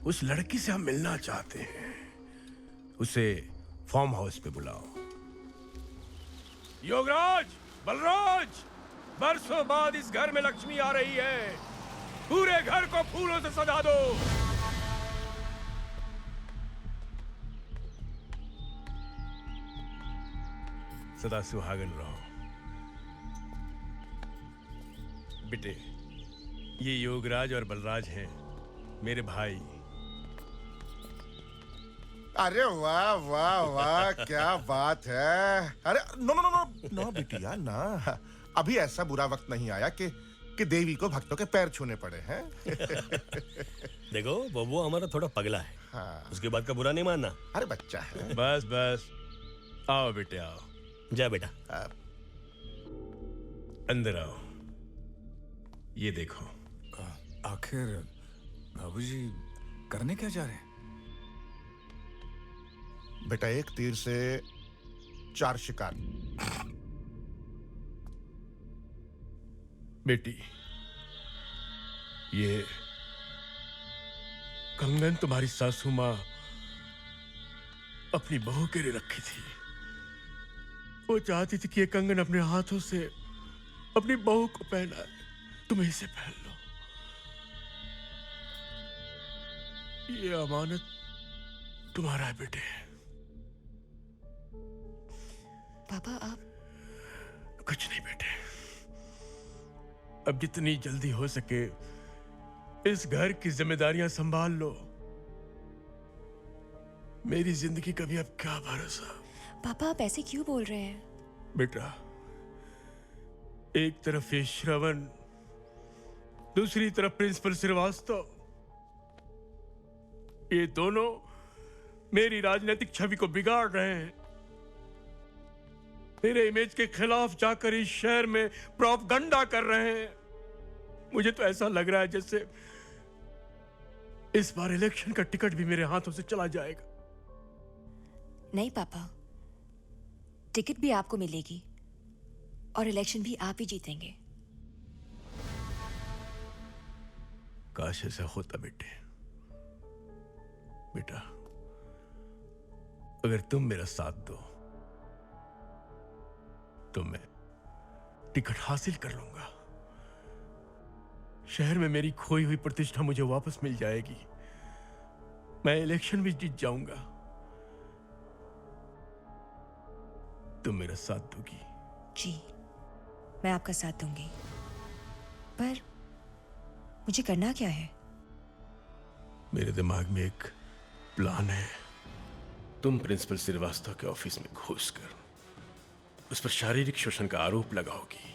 उस लड़की से हम मिलना चाहते हैं। उसे फार्म हाउस पे बुलाओ। योगराज, बलराज, बरसों बाद इस घर में लक्ष्मी आ रही है। पूरे घर को फूलों से सजा दो। सदा सुहागन रहो। बेटे, ये योगराज और बलराज हैं, मेरे भाई। अरे वाह वाह वाह, क्या बात है। अरे no no no no no बिटिया ना, अभी ऐसा बुरा वक्त नहीं आया कि देवी को भक्तों के पैर छूने पड़े हैं। देखो बबुआ हमारा थोड़ा पगला है। हाँ। उसके बाद का बुरा नहीं मानना। अरे बच्चा है। बस बस, आओ बेटे आओ। जा बेटा। अंदर आओ। ये देखो। आखिर बाबूजी करने क्या जा रहे हैं? बेटा, एक तीर से 4 शिकार। बेटी, ये कंगन तुम्हारी सासू माँ अपनी बहू के लिए रखी थी। वो चाहती थी कि ये कंगन अपने हाथों से अपनी बहू को पहनाए। तुम इसे पहन लो। ये अमानत तुम्हारा है बेटे। पापा, आप? कुछ नहीं बेटे, अब जितनी जल्दी हो सके इस घर की जिम्मेदारियां संभाल लो। मेरी जिंदगी का भी अब क्या भरोसा। पापा, आप ऐसे क्यों बोल रहे हैं? बेटा, एक तरफ ये श्रवण, दूसरी तरफ प्रिंसिपल श्रीवास्तव, ये दोनों मेरी राजनीतिक छवि को बिगाड़ रहे हैं। मेरे इमेज के खिलाफ जाकर इस शहर में प्रोपगंडा कर रहे हैं। मुझे तो ऐसा लग रहा है जैसे इस बार इलेक्शन का टिकट भी मेरे हाथों से चला जाएगा। नहीं पापा, टिकट भी आपको मिलेगी और इलेक्शन भी आप ही जीतेंगे। काश ऐसा होता बेटे। बेटा, अगर तुम मेरा साथ दो तो मैं टिकट हासिल कर लूंगा। शहर में मेरी खोई हुई प्रतिष्ठा मुझे वापस मिल जाएगी। मैं इलेक्शन भी जीत जाऊंगा। तुम मेरा साथ दोगी? जी, मैं आपका साथ दूंगी। पर मुझे करना क्या है? मेरे दिमाग में एक प्लान है। तुम प्रिंसिपल श्रीवास्तव के ऑफिस में घुसकर उस पर शारीरिक शोषण का आरोप लगाओगी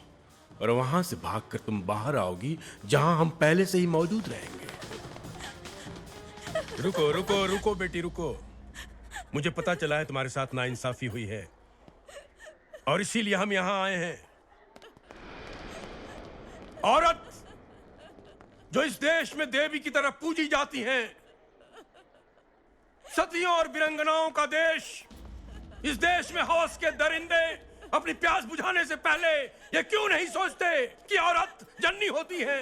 और वहां से भागकर तुम बाहर आओगी जहां हम पहले से ही मौजूद रहेंगे। रुको रुको रुको बेटी, रुको। मुझे पता चला है तुम्हारे साथ नाइंसाफी हुई है और इसीलिए हम यहां आए हैं। औरत जो इस देश में देवी की तरह पूजी जाती हैं, सतियों और वीरांगनाओं का देश, इस देश में हौस के दरिंदे अपनी प्यास बुझाने से पहले ये क्यों नहीं सोचते कि औरत जननी होती है?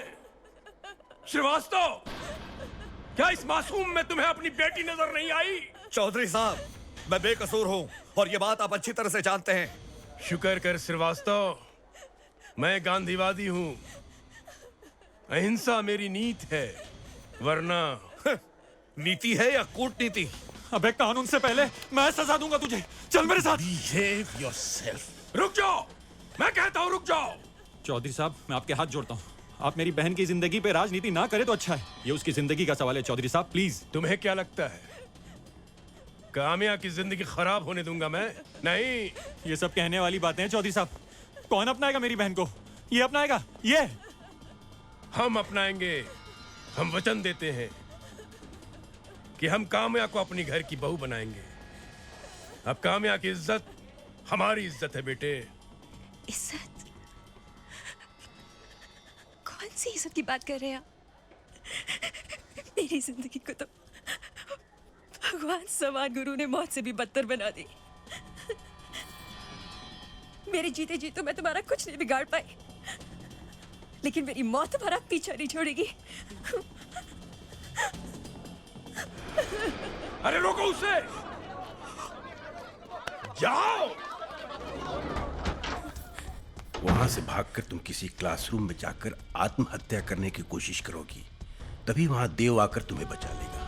श्रीवास्तव, क्या इस मासूम में तुम्हें अपनी बेटी नजर नहीं आई? चौधरी साहब, मैं बेकसूर हूं और ये बात आप अच्छी तरह से जानते हैं। शुक्र कर श्रीवास्तव, मैं गांधीवादी हूं। अहिंसा मेरी नीति है, वरना नीति है या कूटनीति? अबे, कानून से पहले मैं सजा दूंगा तुझे। चल मेरे साथ। Behave yourself. रुक जाओ, मैं कहता हूं रुक जाओ। चौधरी साहब, मैं आपके हाथ जोड़ता हूँ। आप मेरी बहन की जिंदगी पे राजनीति ना करें तो अच्छा है। ये उसकी जिंदगी का सवाल है चौधरी साहब, प्लीज। तुम्हें क्या लगता है काम्या की जिंदगी खराब होने दूंगा मैं? नहीं। ये सब कहने वाली बातें हैं चौधरी साहब। कौन अपनाएगा मेरी बहन को? ये अपनाएगा? ये हम अपनाएंगे। हम वचन देते हैं कि हम काम्या को अपनी घर की बहू बनाएंगे। अब काम्या की इज्जत हमारी इज्जत है बेटे। इज्जत? कौन सी इज्जत की बात कर रहे हैं आप? मेरी जिंदगी को तो भगवान समान गुरु ने मौत से भी बदतर बना दी। मेरे जीते जी तो मैं तुम्हारा कुछ नहीं बिगाड़ पाई, लेकिन मेरी मौत तुम्हारा पीछा नहीं छोड़ेगी। अरे रोको उसे, जाओ। वहां से भागकर तुम किसी क्लासरूम में जाकर आत्महत्या करने की कोशिश करोगी, तभी वहां देव आकर तुम्हें बचा लेगा।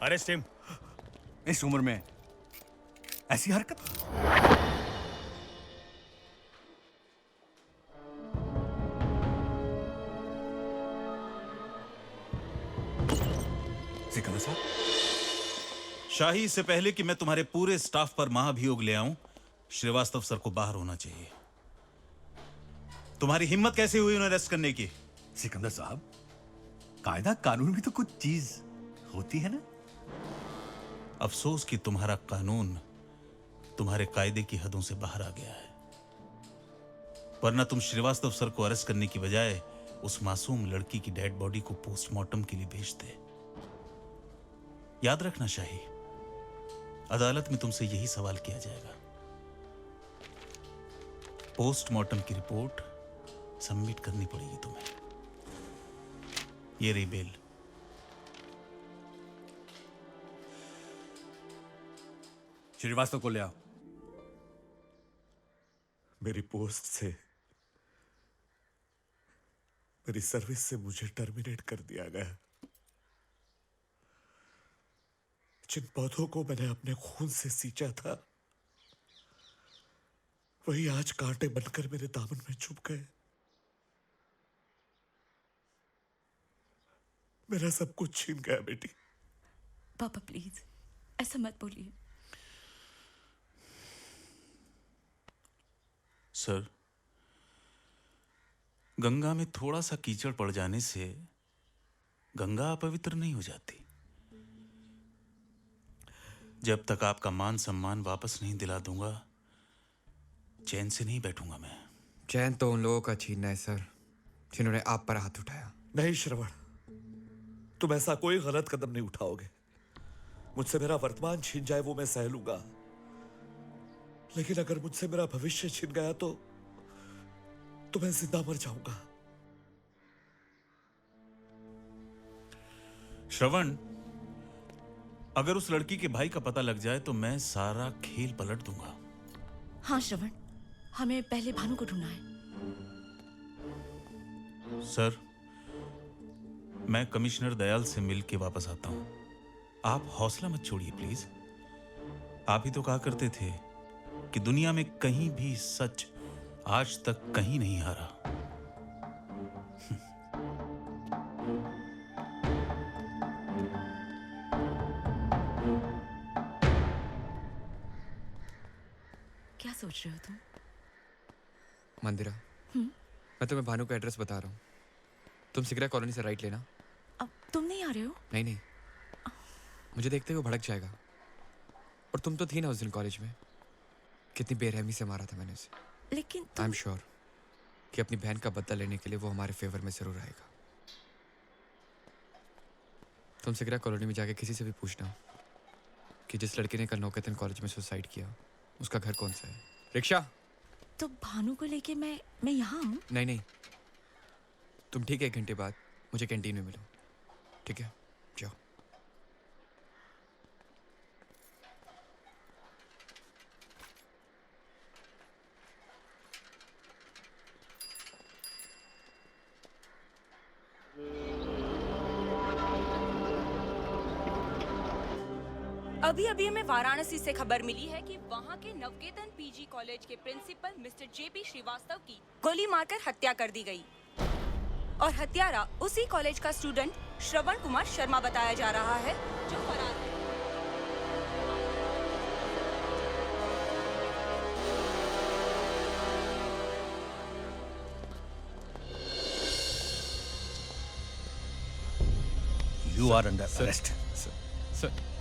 Arrest him. इस उम्र में ऐसी हरकत? सिकंदर साहब, शाही, से पहले कि मैं तुम्हारे पूरे स्टाफ पर महाभियोग ले आऊं, श्रीवास्तव सर को बाहर होना चाहिए। तुम्हारी हिम्मत कैसे हुई उन्हें अरेस्ट करने की? सिकंदर साहब, कायदा कानून भी तो कुछ चीज होती है ना। अफसोस कि तुम्हारा कानून तुम्हारे कायदे की हदों से बाहर आ गया है, वरना तुम श्रीवास्तव सर को अरेस्ट करने की बजाय उस मासूम लड़की की डेड बॉडी को पोस्टमार्टम के लिए भेजते। याद रखना शाही, अदालत में तुमसे यही सवाल किया जाएगा। पोस्टमार्टम की रिपोर्ट सबमिट करनी पड़ेगी तुम्हें। ये रही बेल। श्रीवास्तव को ले आओ। मेरी पोस्ट से, मेरी सर्विस से मुझे टर्मिनेट कर दिया गया। जिन पौधों को मैंने अपने खून से सींचा था, वही आज कांटे बनकर मेरे दामन में चुभ गए। मेरा सब कुछ छीन गया बेटी। पापा प्लीज ऐसा मत बोलिए। सर, गंगा में थोड़ा सा कीचड़ पड़ जाने से गंगा अपवित्र नहीं हो जाती। जब तक आपका मान सम्मान वापस नहीं दिला दूंगा, चैन से नहीं बैठूंगा मैं। चैन तो उन लोगों का छीनना है सर, जिन्होंने आप पर हाथ उठाया। नहीं श्रवण, तुम ऐसा कोई गलत कदम नहीं उठाओगे। मुझसे मेरा वर्तमान छीन जाए वो मैं सह लूंगा, लेकिन अगर मुझसे मेरा भविष्य छीन गया तो मैं जिंदा मर जाऊंगा। श्रवण, अगर उस लड़की के भाई का पता लग जाए तो मैं सारा खेल पलट दूंगा। हाँ श्रवण, हमें पहले भानु को ढूंढना है। सर, मैं कमिश्नर दयाल से मिल के वापस आता हूं। आप हौसला मत छोड़िए प्लीज। आप ही तो कहा करते थे कि दुनिया में कहीं भी सच आज तक कहीं नहीं हारा। क्या सोच रहे हो तुम? मंदिरा, मैं तुम्हें भानु का एड्रेस बता रहा हूँ। तुम सिगरा कॉलोनी से राइट लेना। अब तुम नहीं आ रहे हो? नहीं, मुझे देखते हुए भड़क जाएगा। और तुम तो थी ना उस दिन कॉलेज में, कितनी बेरहमी से मारा था मैंने उसे। लेकिन आई एम श्योर कि अपनी बहन का बदला लेने के लिए वो हमारे फेवर में जरूर आएगा। तुम सिगरा कॉलोनी में जाके किसी से भी पूछना कि जिस लड़के ने कल नौकेतन कॉलेज में सुसाइड किया उसका घर कौन सा है। रिक्शा। तो भानु को लेके मैं यहाँ हूँ। नहीं, तुम ठीक है 1 घंटे बाद मुझे कैंटीन में मिलो, ठीक है? जाओ। अभी अभी हमें वाराणसी से खबर मिली है कि वहां के नवकेतन पीजी कॉलेज के प्रिंसिपल मिस्टर जेपी श्रीवास्तव की गोली मारकर हत्या कर दी गई और हत्यारा उसी कॉलेज का स्टूडेंट श्रवण कुमार शर्मा बताया जा रहा है, जो फरार है। You are under arrest.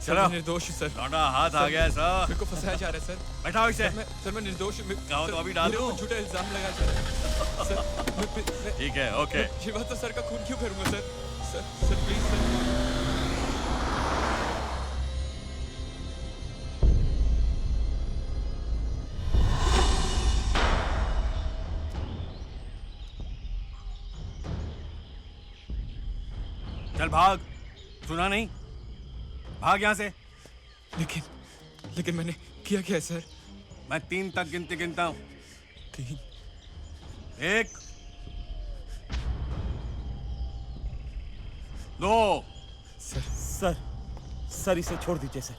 Sir मैं निर्दोष हूं सर। लौंडा हाथ आ गया है सर। मेरे को फंसाया जा रहा है सर। बैठाओ इसे। सर मैं निर्दोष हूं। कहो तो अभी डालूं। झूठा इल्जाम लगाया जा रहा है सर। ठीक है, ओके। श्रीवास्तव सर का खून क्यों करूंगा सर? Sir please sir. चल भाग, सुना नहीं? भाग यहाँ से। लेकिन मैंने किया क्या है सर? मैं 3 तक गिनता हूँ। 3 1 2 सर इसे छोड़ दीजिए सर।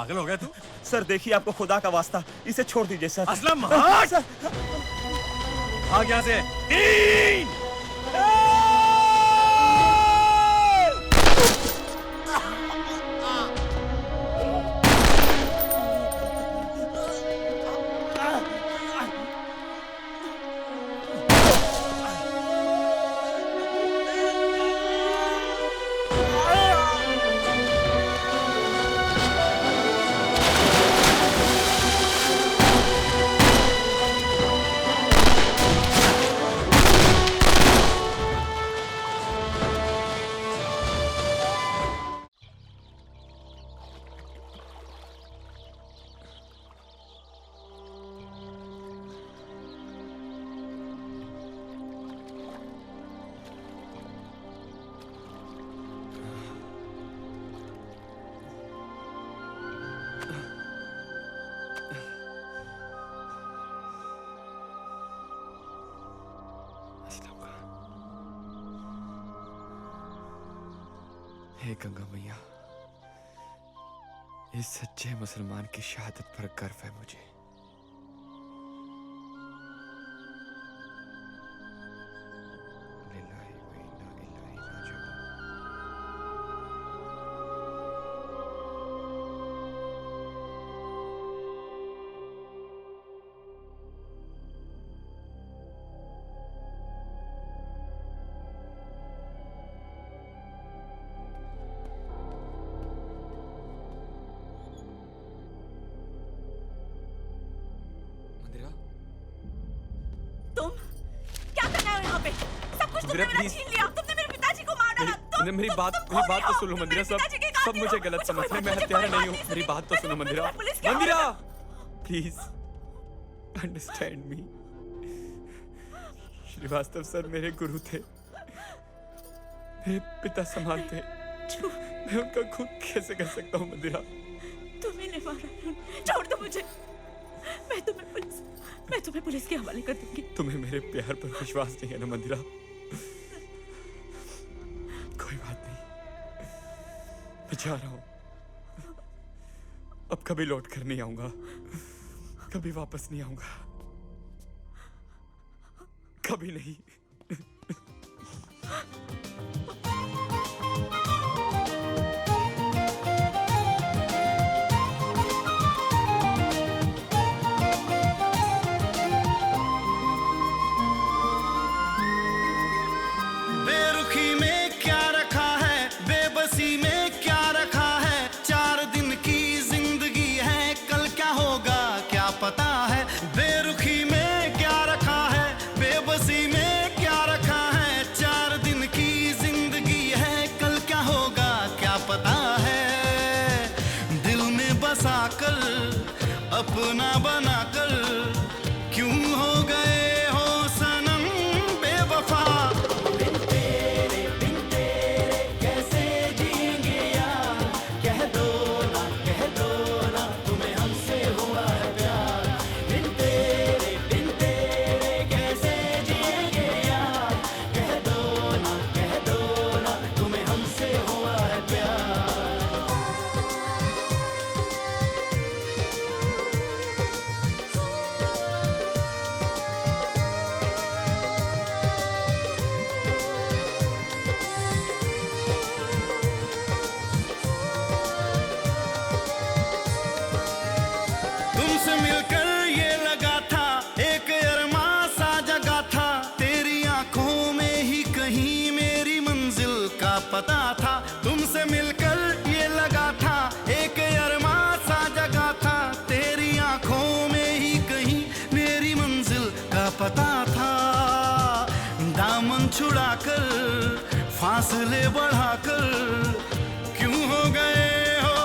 पागल हो गया तू? सर देखिए, आपको खुदा का वास्ता, इसे छोड़ दीजिए सर। असलम हट! भाग यहाँ से। 3 हे गंगा मैया, इस सच्चे मुसलमान की शहादत पर गर्व है मुझे। तुम क्या कर रहे हो यहाँ पे? सब कुछ तुमने मेरा छीन लिया। तुमने मेरे पिताजी को मार डाला। मेरी बात तो सुनो मंदिरा। सब मुझे गलत समझ रहे हैं। मैं हत्यारा नहीं हूँ। मेरी बात तो सुनो Mandira. Mandira, please understand me. Srivastava sir मेरे गुरु थे, मेरे पिता समान थे। मैं उनका खून कैसे कर सकता हूँ मंदिरा? तुम्हें नहीं मारा। छोड़ दो मुझे। मैं तुम्हें पुलिस के हवाले कर दूंगी। तुम्हें मेरे प्यार पर विश्वास नहीं है ना मंदिरा? कोई बात नहीं, मैं जा रहा हूं। अब कभी लौट कर नहीं आऊंगा, कभी वापस नहीं आऊंगा, कभी नहीं। अपना बनाकर क्यों हो गए हो सनम बेवफा? बिन तेरे कैसे जिएंगे यार? कह दो ना तुम्हें हमसे हुआ है प्यार। बिन तेरे कैसे जिएंगे यार? कह दो ना तुम्हें हमसे हुआ है प्यार। तुमसे मिलकर ये लगा था एक अरमा सा जगा था। तेरी आंखों में ही कहीं मेरी मंजिल का पता था। तुमसे मिलकर ये लगा था एक अरमा सा जगा था। तेरी आंखों में ही कहीं मेरी मंजिल का पता था। दामन छुड़ाकर फासले बढ़ाकर क्यों हो गए हो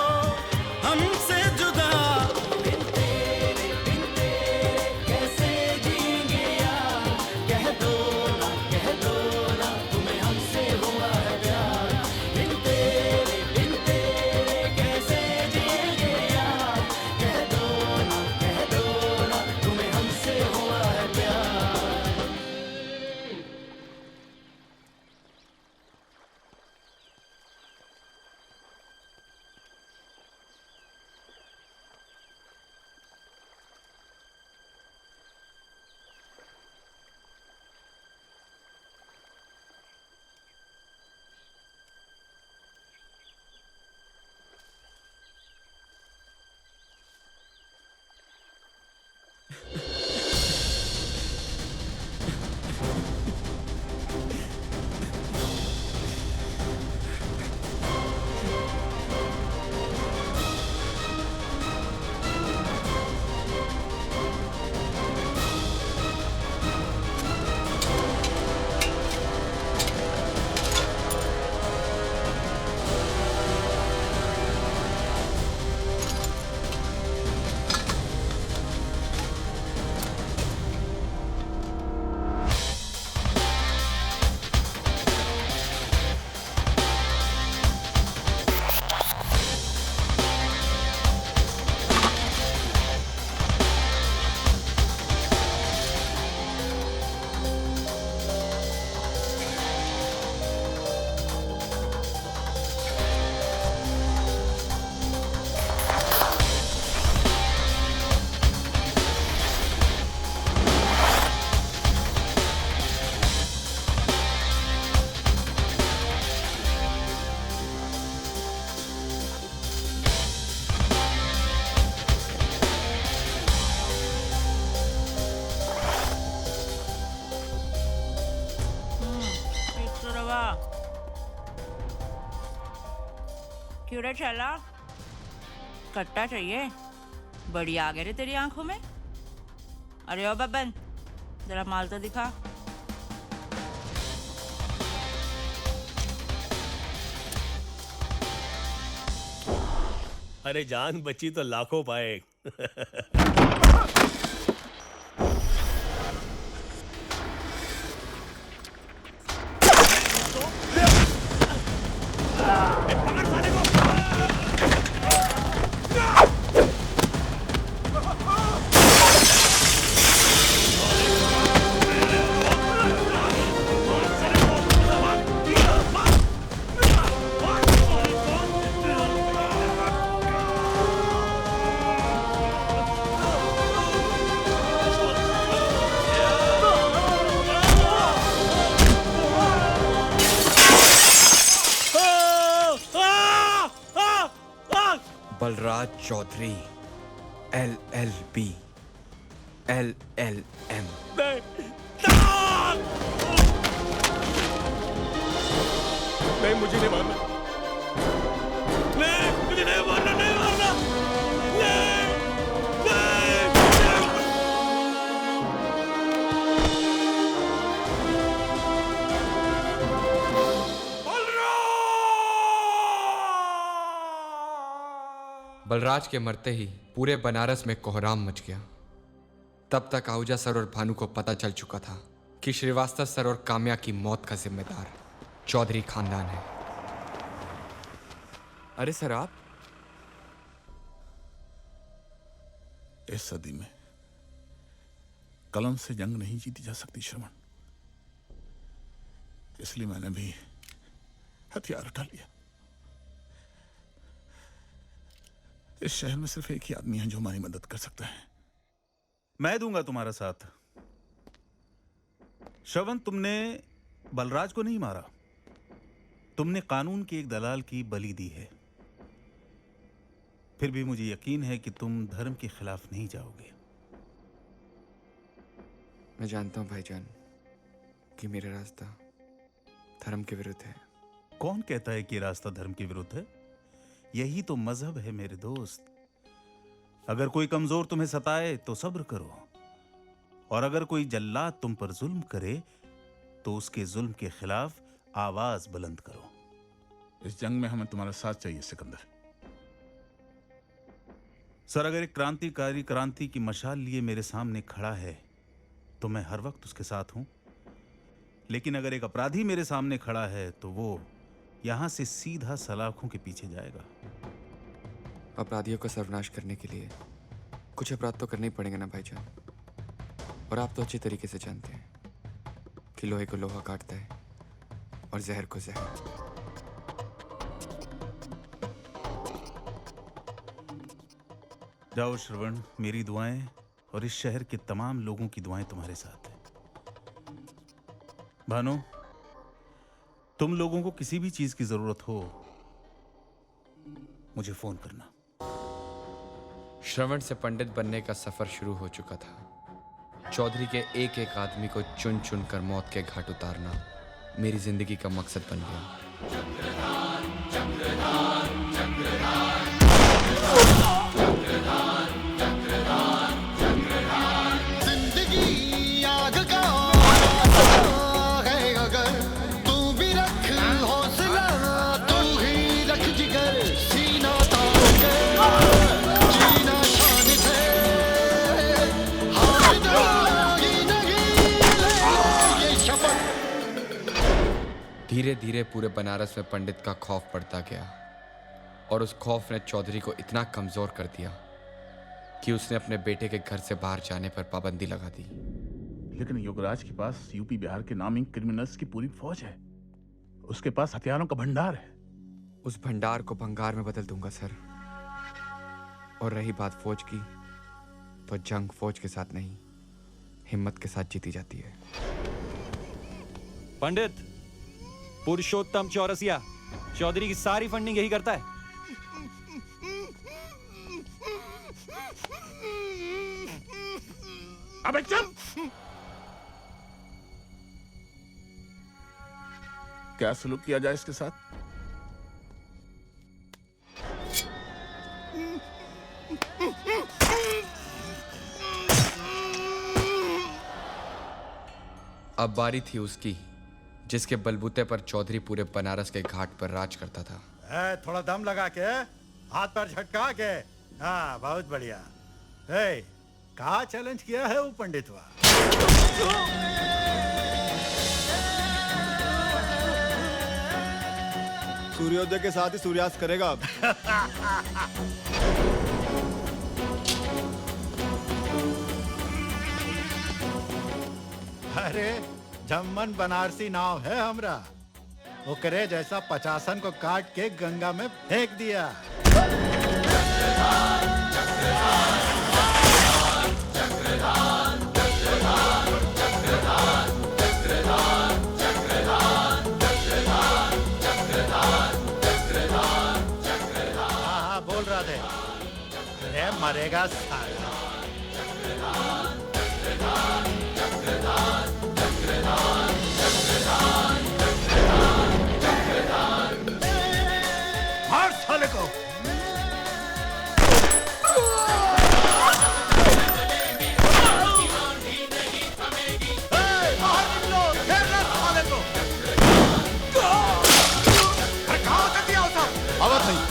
हमसे जुदा? क्यों रे चला? कट्टा चाहिए? बड़ी आ गए रे तेरी आंखों में। अरे ओ बब्बन, जरा माल तो दिखा। अरे जान बची तो लाखों पाए। Balraj Chaudhary LLB LLM। नहीं, मुझे नहीं मारना। नहीं, मुझे नहीं मारना, नहीं मारना। बलराज के मरते ही पूरे बनारस में कोहराम मच गया। तब तक आहूजा सर और भानु को पता चल चुका था कि श्रीवास्तव सर और काम्या की मौत का जिम्मेदार चौधरी खानदान है। अरे सर आप? इस सदी में कलम से जंग नहीं जीती जा सकती श्रवण, इसलिए मैंने भी हथियार उठा लिया। इस शहर में सिर्फ एक ही आदमी है जो हमारी मदद कर सकता है। मैं दूंगा तुम्हारा साथ। श्रवण, तुमने बलराज को नहीं मारा, तुमने कानून के एक दलाल की बलि दी है। फिर भी मुझे यकीन है कि तुम धर्म के खिलाफ नहीं जाओगे। मैं जानता हूं भाईजान कि मेरा रास्ता धर्म के विरुद्ध है। कौन कहता है कि रास्ता धर्म के विरुद्ध है? यही तो मजहब है मेरे दोस्त। अगर कोई कमजोर तुम्हें सताए तो सब्र करो, और अगर कोई जल्लाद तुम पर जुल्म करे तो उसके जुल्म के खिलाफ आवाज बुलंद करो। इस जंग में हमें तुम्हारा साथ चाहिए सिकंदर। सर, अगर एक क्रांतिकारी क्रांति की मशाल लिए मेरे सामने खड़ा है तो मैं हर वक्त उसके साथ हूं, लेकिन अगर एक अपराधी मेरे सामने खड़ा है तो वो यहां से सीधा सलाखों के पीछे जाएगा। अपराधियों का सर्वनाश करने के लिए कुछ अपराध तो करने ही पड़ेंगे ना भाईजान, और आप तो अच्छी तरीके से जानते हैं कि लोहे को लोहा काटता है और जहर को जहर। जाओ श्रवण, मेरी दुआएं और इस शहर के तमाम लोगों की दुआएं तुम्हारे साथ हैं। भानु, तुम लोगों को किसी भी चीज की जरूरत हो मुझे फोन करना। श्रवण से पंडित बनने का सफर शुरू हो चुका था। चौधरी के एक एक आदमी को चुन चुन कर मौत के घाट उतारना मेरी जिंदगी का मकसद बन गया। जिंदगी आग का है, अगर तू भी रख हौसला, तू ही रख जिगर, सीना तान के जीना शान से, हार जाएगी नहीं ये शपथ। धीरे धीरे पूरे बनारस में पंडित का खौफ बढ़ता गया, और उस खौफ ने चौधरी को इतना कमजोर कर दिया कि उसने अपने बेटे के घर से बाहर जाने पर पाबंदी लगा दी। लेकिन योगराज के पास यूपी बिहार के नामी क्रिमिनल्स की पूरी फौज है। उसके पास हथियारों का भंडार है। उस भंडार को भंगार में बदल दूंगा सर। और रही बात फौज की, तो जंग फौज के साथ नहीं, हिम्मत के साथ जीती जाती है। पंडित पुरुषोत्तम चौरसिया चौधरी की सारी फंडिंग यही करता है। अबे चुप! क्या सलूक किया जाए इसके साथ? अब बारी थी उसकी, जिसके बलबूते पर चौधरी पूरे बनारस के घाट पर राज करता था। थोड़ा दम लगा के, हाथ पर झटका के। हाँ, बहुत बढ़िया। कहा चैलेंज किया है वो पंडितवा? सूर्योदय के साथ ही सूर्यास्त करेगा अब। अरे जम्मन बनारसी नाव है हमरा, ओकरे जैसा 50 को काट के गंगा में फेंक दिया। हाँ, बोल रहा थे। अरे मरेगा साला। मार साले को। आवाज नहीं।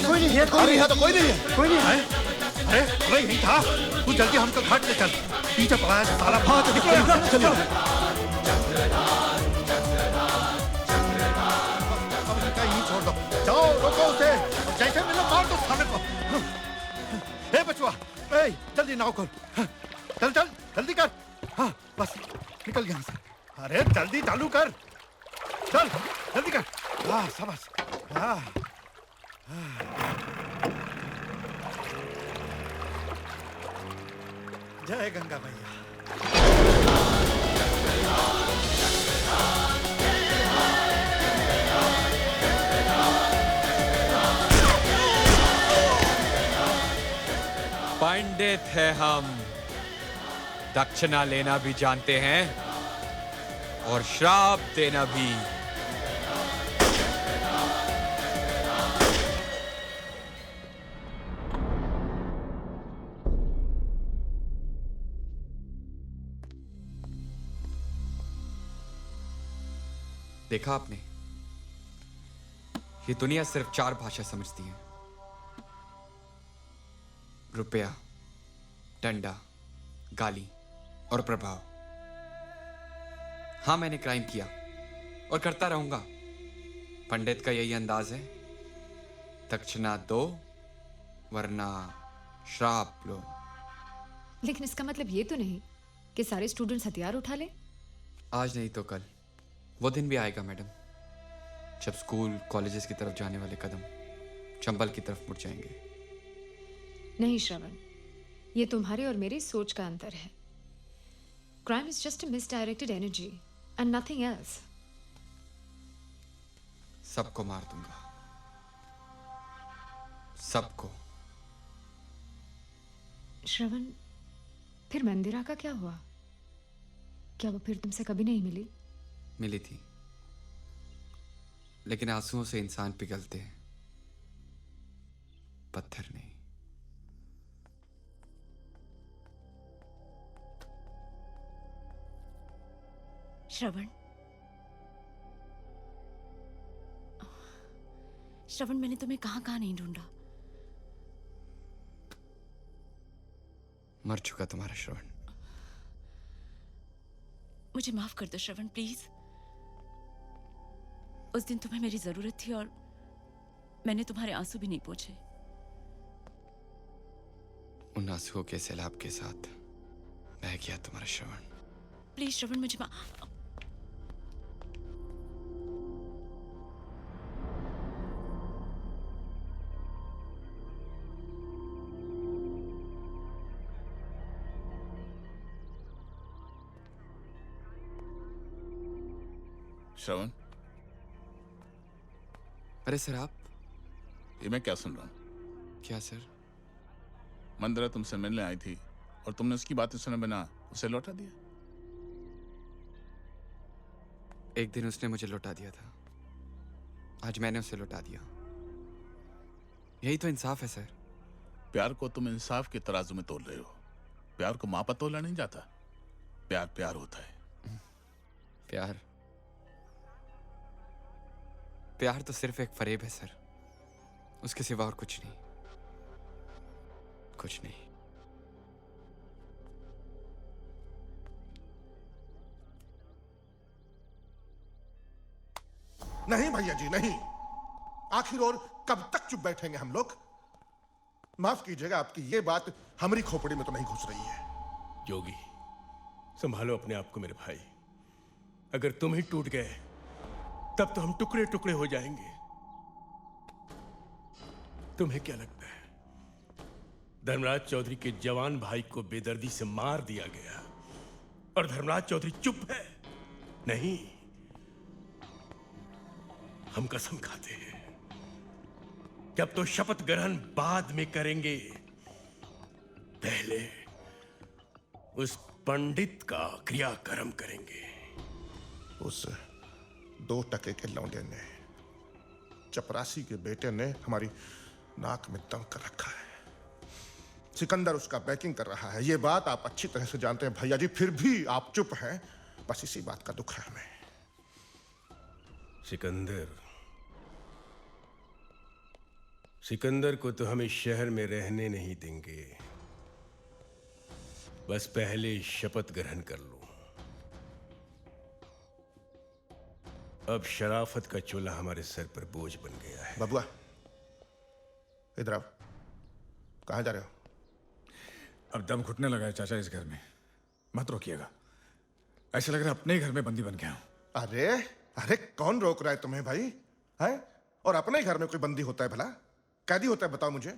कोई नहीं है, कोई नहीं है, तो कोई नहीं है, कोई नहीं है। अरे वही नहीं था, तू जल्दी हमको घाट ले चल। पीछे पड़ा है साला। हाँ चलिए। अब इसका यहीं छोड़ दो। जाओ रोको उसे, जैसे मिलो मार दो साले को। ए बचवा, ए जल्दी नाव खोल। चल चल जल्दी कर। हाँ बस निकल गया हमसे। अरे जल्दी चालू कर, चल जल्दी कर। हाँ शाबाश। हाँ जय गंगा मैया। पंडित है हम, दक्षिणा लेना भी जानते हैं और श्राप देना भी। देखा आपने, ये दुनिया सिर्फ 4 भाषा समझती है, रुपया, डंडा, गाली और प्रभाव। हाँ, मैंने क्राइम किया और करता रहूंगा। पंडित का यही अंदाज है, दक्षिणा दो वरना श्राप लो। लेकिन इसका मतलब ये तो नहीं कि सारे स्टूडेंट्स हथियार उठा लें। आज नहीं तो कल वो दिन भी आएगा मैडम, जब स्कूल कॉलेजेस की तरफ जाने वाले कदम चंबल की तरफ मुड़ जाएंगे। नहीं श्रवण, ये तुम्हारे और मेरी सोच का अंतर है। Crime is just a misdirected energy and nothing else. सबको मार दूंगा, सबको। श्रवण, फिर मंदिरा का क्या हुआ? क्या वो फिर तुमसे कभी नहीं मिली? मिली थी, लेकिन आंसुओं से इंसान पिघलते हैं, पत्थर नहीं। श्रवण, श्रवण, मैंने तुम्हें कहां कहां नहीं ढूंढा। मर चुका तुम्हारा श्रवण। मुझे माफ कर दो श्रवण, प्लीज। उस दिन तुम्हें मेरी जरूरत थी और मैंने तुम्हारे आंसू भी नहीं पोंछे। उन आंसुओं के सैलाब के साथ बह गया तुम्हारा श्रवण। प्लीज श्रवण, मुझे श्रवण, अरे सर आप, ये मैं क्या सुन रहा हूँ? क्या सर? मंदिरा तुमसे मिलने आई थी और तुमने उसकी बातें सुने बिना उसे लौटा दिया। एक दिन उसने मुझे लौटा दिया था, आज मैंने उसे लौटा दिया। यही तो इंसाफ है सर। प्यार को तुम इंसाफ के तराजू में तोल रहे हो। प्यार को मापा तोला नहीं जाता। प्यार प्यार होता है। प्यार प्यार तो सिर्फ एक फरेब है सर, उसके सिवा और कुछ नहीं, कुछ नहीं। नहीं भैया जी नहीं। आखिर और कब तक चुप बैठेंगे हम लोग? माफ कीजिएगा, आपकी ये बात हमारी खोपड़ी में तो नहीं घुस रही है। योगी, संभालो अपने आप को मेरे भाई। अगर तुम ही टूट गए तब तो हम टुकड़े टुकड़े हो जाएंगे। तुम्हें क्या लगता है धर्मराज चौधरी के जवान भाई को बेदर्दी से मार दिया गया और धर्मराज चौधरी चुप है? नहीं, हम कसम खाते हैं कि अब तो शपथ ग्रहण बाद में करेंगे, पहले उस पंडित का क्रियाकर्म करेंगे। उस 2 टके के लौंडे ने, चपरासी के बेटे ने हमारी नाक में दम कर रखा है। सिकंदर उसका बैकिंग कर रहा है। ये बात आप अच्छी तरह से जानते हैं भैया जी, फिर भी आप चुप हैं। बस इसी बात का दुख है हमें। सिकंदर को तो हम इस शहर में रहने नहीं देंगे। बस पहले शपथ ग्रहण कर लो। अब शराफत का चोला हमारे सर पर बोझ बन गया है। बबुआ इधर आओ। कहां जा रहे हो? अब दम घुटने लगा है चाचा इस घर में, मत रोकिएगा। ऐसा लग रहा है अपने ही घर में बंदी बन गया हूं। अरे अरे कौन रोक रहा है तुम्हें भाई? है? और अपने घर में कोई बंदी होता है भला? कैदी होता है? बताओ मुझे।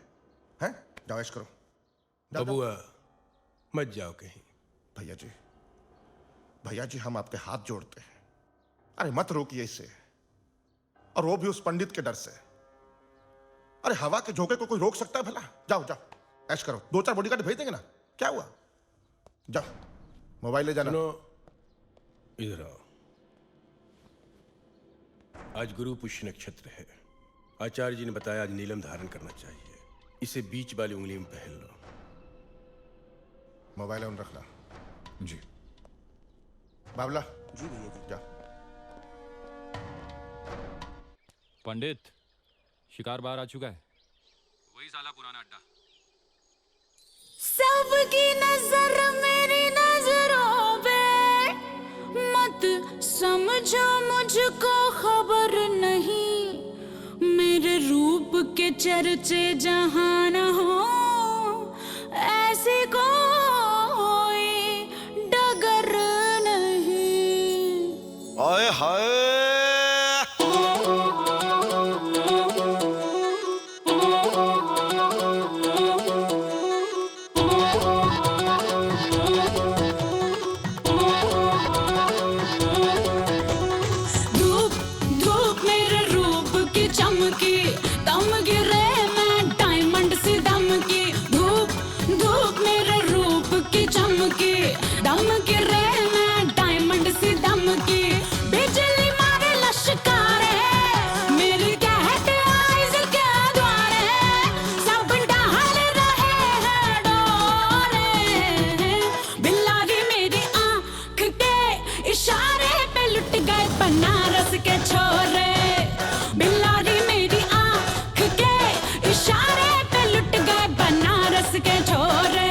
हैं? जाओ ऐश करो। बबुआ मत जाओ कहीं। भैया जी हम आपके हाथ जोड़ते हैं। अरे मत रोकिए इसे, और वो भी उस पंडित के डर से। अरे हवा के झोंके को कोई रोक सकता है भला? जाओ जाओ ऐश करो। 2-4 बॉडीगार्ड भेज देंगे ना, क्या हुआ? जाओ मोबाइल ले जाना। इधर आओ। आज गुरु पुष्य नक्षत्र है। आचार्य जी ने बताया आज नीलम धारण करना चाहिए। इसे बीच वाली उंगली में पहन लो। मोबाइल ऑन रखना। जी। बाबला। जी भैया जी। जा। पंडित, शिकार बाहर आ चुका है। वही साला पुराना अड्डा। सबकी नजर मेरी नजरों पे, मत समझो मुझको खबर नहीं। मेरे रूप के चर्चे जहां न हो, ऐसी कोई डगर नहीं। आए हाय दम गिरे मैं डायमंड सी दम की, बिजली मारे लश्कारे, मेरी कहत आइज़ के द्वारे, सब डहल रहे हैं डोरे। बिल्लारी मेरी आँख के इशारे पे लुट गए बनारस के छोरे। बिल्लारी मेरी आँख के इशारे पे लुट गए बनारस के छोरे।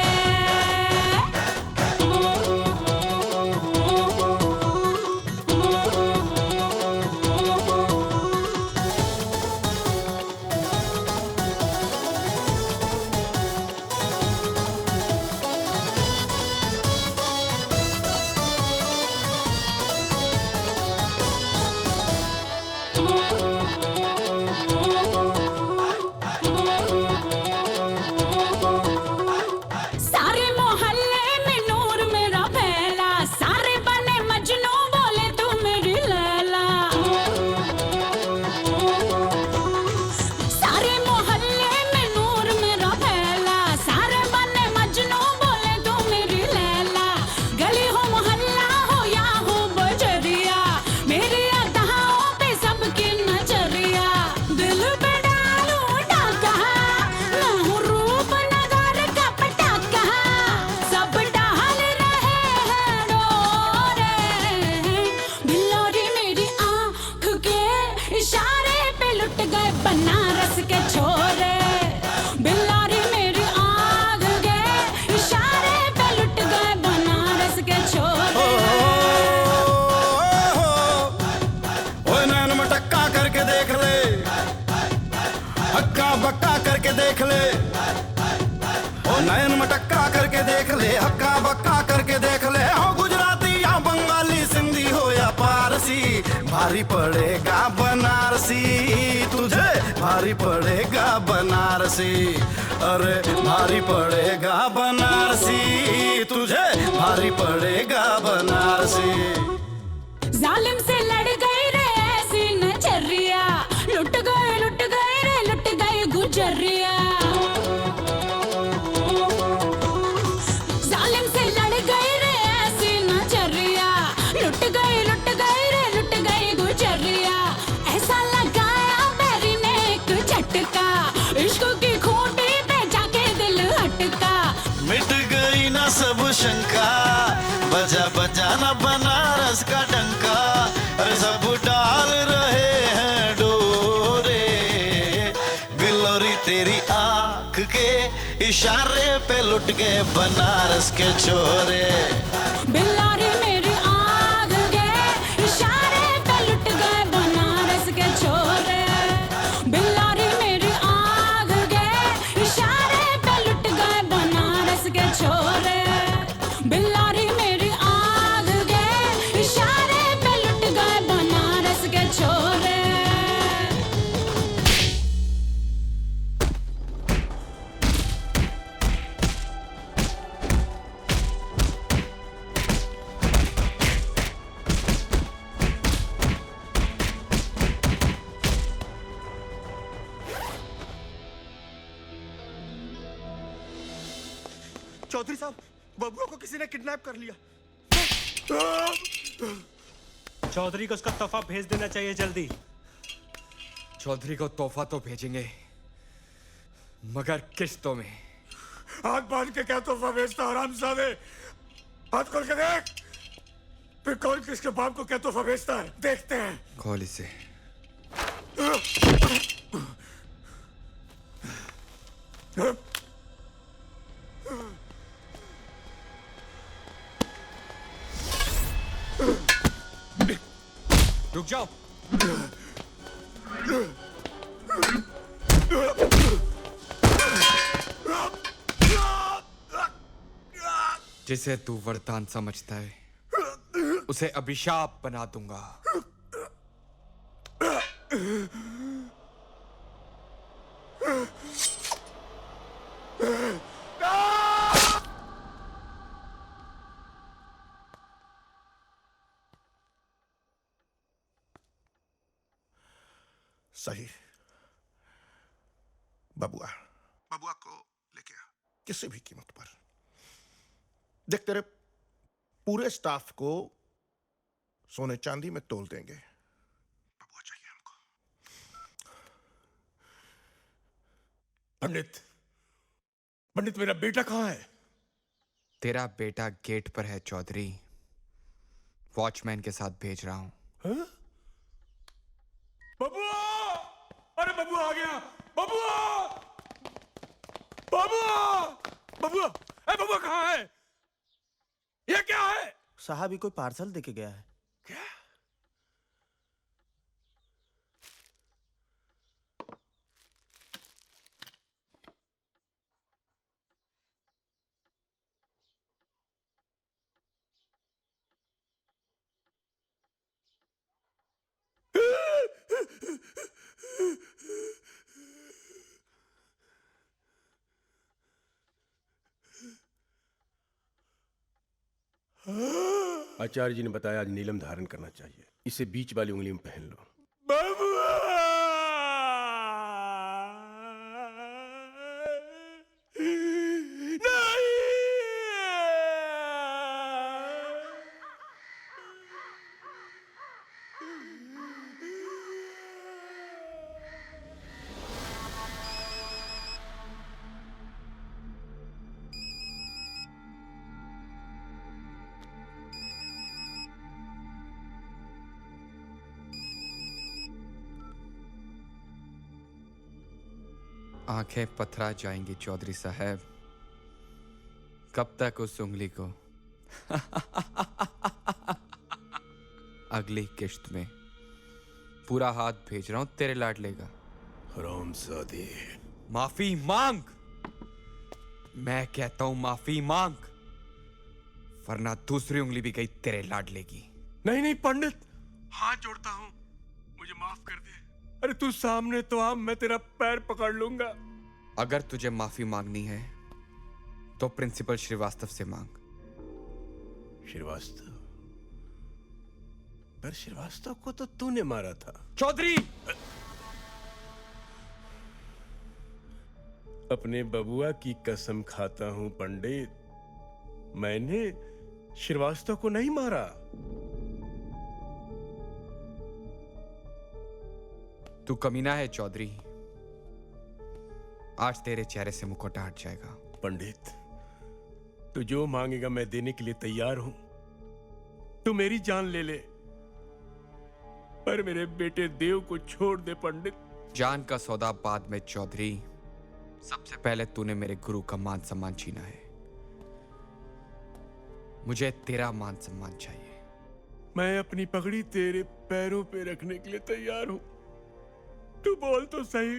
करके देख ले, हक्का बक्का करके देख ले, हो गुजराती या बंगाली, सिंधी हो या पारसी, भारी पड़ेगा बनारसी तुझे, भारी पड़ेगा बनारसी, अरे भारी पड़ेगा बनारसी तुझे, भारी पड़ेगा बनारसी। जालिम से लड़ गई रे ऐसी नजरिया, लुट गए रे, लुट गए गुजरिया। जालिम से लड़ गई रे ऐसी नजरिया, लुट गए रे, लुट गए गुजरिया। ऐसा लगाया बैरी ने एक झटका, इश्क की खूंटी पे जाके दिल हटका। मिट गई ना सब शंका, बजा बजाना बनारस का डंका, अरे सब डाल रहे हैं डोरे, बिलोरी तेरी आंख के इशारे पे लुट गए बनारस के छोरे। बिल्लारी मेरी आग गए, इशारे पे लुट गए बनारस के छोरे। बिल्लारी मेरी आग गए, इशारे पे लुट गए बनारस के छोरे। बिल्लारी मेरी आग गए, इशारे पे लुट गए बनारस के छोरे। चौधरी साहब, बबुआ को किसी ने किडनैप कर लिया। चौधरी को उसका तोहफा भेज देना चाहिए जल्दी। चौधरी को तोहफा तो भेजेंगे, मगर किस्तों में। हाथ बांध के क्या तोहफा भेजता हरामजादे? हाथ खोल के देख, फिर कौन किसके बाप को क्या तोहफा भेजता है, देखते हैं। खोल इसे। रुक जाओ। जिसे तू वरदान समझता है, उसे अभिशाप बना दूंगा। सही। बबुआ को लेके आ, किसी भी कीमत पर। देख, तेरे पूरे स्टाफ को सोने चांदी में तोल देंगे। बबुआ चाहिए हमको। पंडित मेरा बेटा कहाँ है? तेरा बेटा गेट पर है चौधरी, वॉचमैन के साथ भेज रहा हूं। हाँ? बबुआ! अरे बबुआ आ गया! बबुआ! बबुआ! बबुआ! अरे बबुआ कहाँ है? ये क्या है? साहब, ये कोई पार्सल देके गया है। क्या? आचार्य जी ने बताया आज नीलम धारण करना चाहिए। इसे बीच वाली उंगली में पहन लो। आंखें पथरा जाएंगी चौधरी साहब। कब तक उस उंगली को? अगली किश्त में पूरा हाथ भेज रहा हूं तेरे लाडले का। हरामजादे। माफी मांग। मैं कहता हूं माफी मांग, वरना दूसरी उंगली भी गई तेरे लाडले की। नहीं नहीं पंडित, हाथ जोड़ता हूं, मुझे माफ कर दे। अरे तू सामने तो आ, मैं तेरा पैर पकड़ लूंगा। अगर तुझे माफी मांगनी है तो प्रिंसिपल श्रीवास्तव से मांग। श्रीवास्तव? पर श्रीवास्तव को तो तूने मारा था। चौधरी! अपने बबुआ की कसम खाता हूं पंडित, मैंने श्रीवास्तव को नहीं मारा। तू कमीना है चौधरी, आज तेरे चेहरे से मुखौटा हट जाएगा। पंडित, तू जो मांगेगा मैं देने के लिए तैयार हूं। तू मेरी जान ले ले, पर मेरे बेटे देव को छोड़ दे पंडित। जान का सौदा बाद में चौधरी, सबसे पहले तूने मेरे गुरु का मान सम्मान छीना है। मुझे तेरा मान सम्मान चाहिए। मैं अपनी पगड़ी तेरे पैरों पे रखने के लिए तैयार हूं। तू बोल तो सही,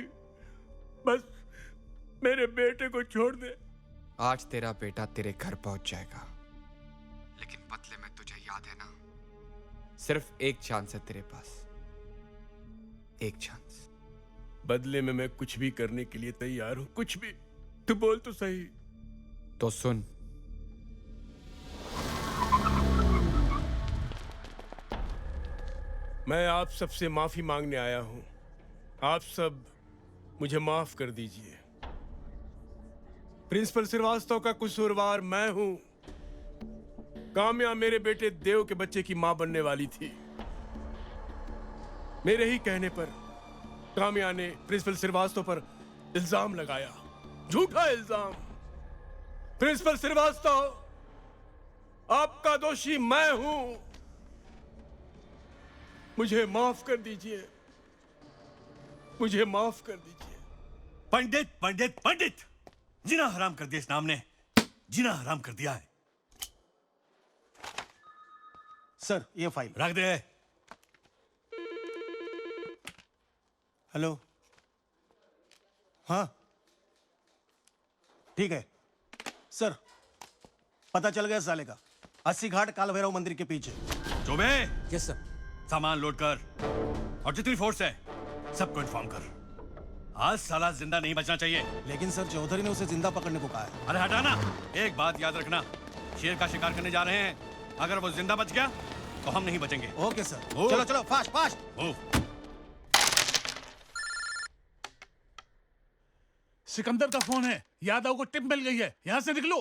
बस मेरे बेटे को छोड़ दे। आज तेरा बेटा तेरे घर पहुंच जाएगा, लेकिन बदले में तुझे याद है ना, सिर्फ एक चांस है तेरे पास, एक चांस। बदले में मैं कुछ भी करने के लिए तैयार हूं, कुछ भी। तू बोल तो सही। तो सुन, मैं आप सबसे माफी मांगने आया हूं। आप सब मुझे माफ कर दीजिए। प्रिंसिपल श्रीवास्तव का कसूरवार मैं हूं। काम्या मेरे बेटे देव के बच्चे की मां बनने वाली थी। मेरे ही कहने पर काम्या ने प्रिंसिपल श्रीवास्तव पर इल्जाम लगाया, झूठा इल्जाम। प्रिंसिपल श्रीवास्तव, आपका दोषी मैं हूं। मुझे माफ कर दीजिए, मुझे माफ कर दीजिए। पंडित पंडित पंडित, जीना हराम कर दिया इस नाम ने, जीना हराम कर दिया है। सर ये फाइल रख दे। हेलो, हाँ ठीक है सर, पता चल गया साले का। 80 घाट काल भैरव मंदिर के पीछे। Choubey, yes sir. सामान लोड कर और जितनी फोर्स है सबको इन्फॉर्म कर। आज साला जिंदा नहीं बचना चाहिए। लेकिन सर चौधरी ने उसे जिंदा पकड़ने को कहा है। अरे हटाना। एक बात याद रखना, शेर का शिकार करने जा रहे हैं। अगर वो जिंदा बच गया तो हम नहीं बचेंगे। ओके सर, चलो चलो फास्ट फास्ट। सिकंदर का फोन है, यादव को टिप मिल गई है, यहां से निकलो।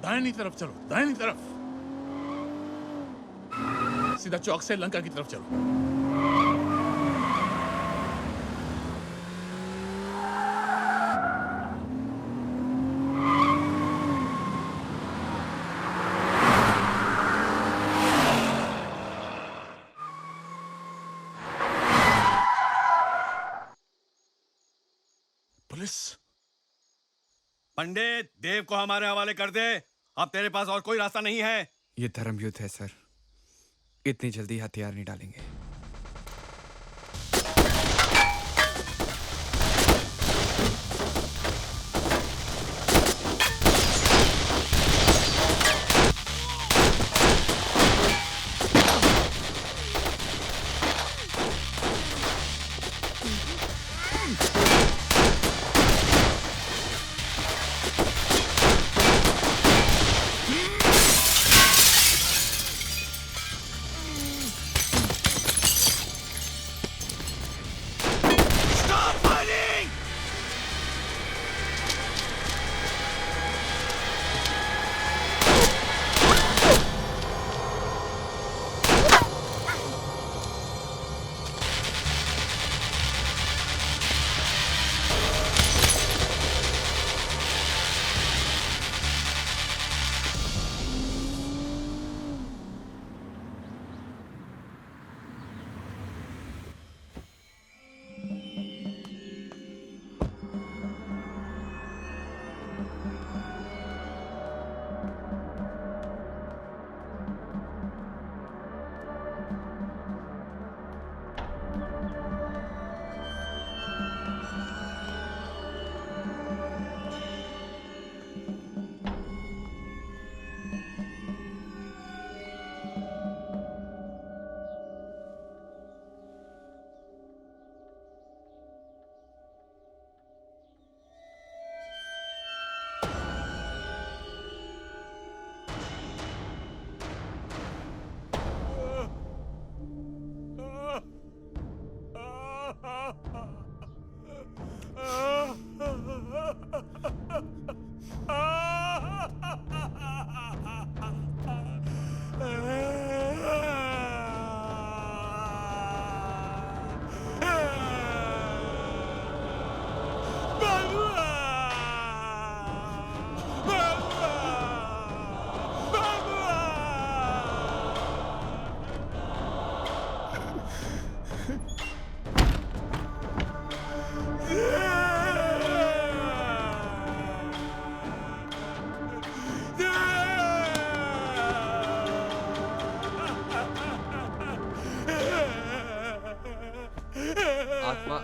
दाहिनी तरफ चलो, दाहिनी तरफ, सीधा चौक से लंका की तरफ चलो। पंडित, देव को हमारे हवाले कर दे। अब तेरे पास और कोई रास्ता नहीं है। ये धर्म युद्ध है सर, इतनी जल्दी हथियार नहीं डालेंगे।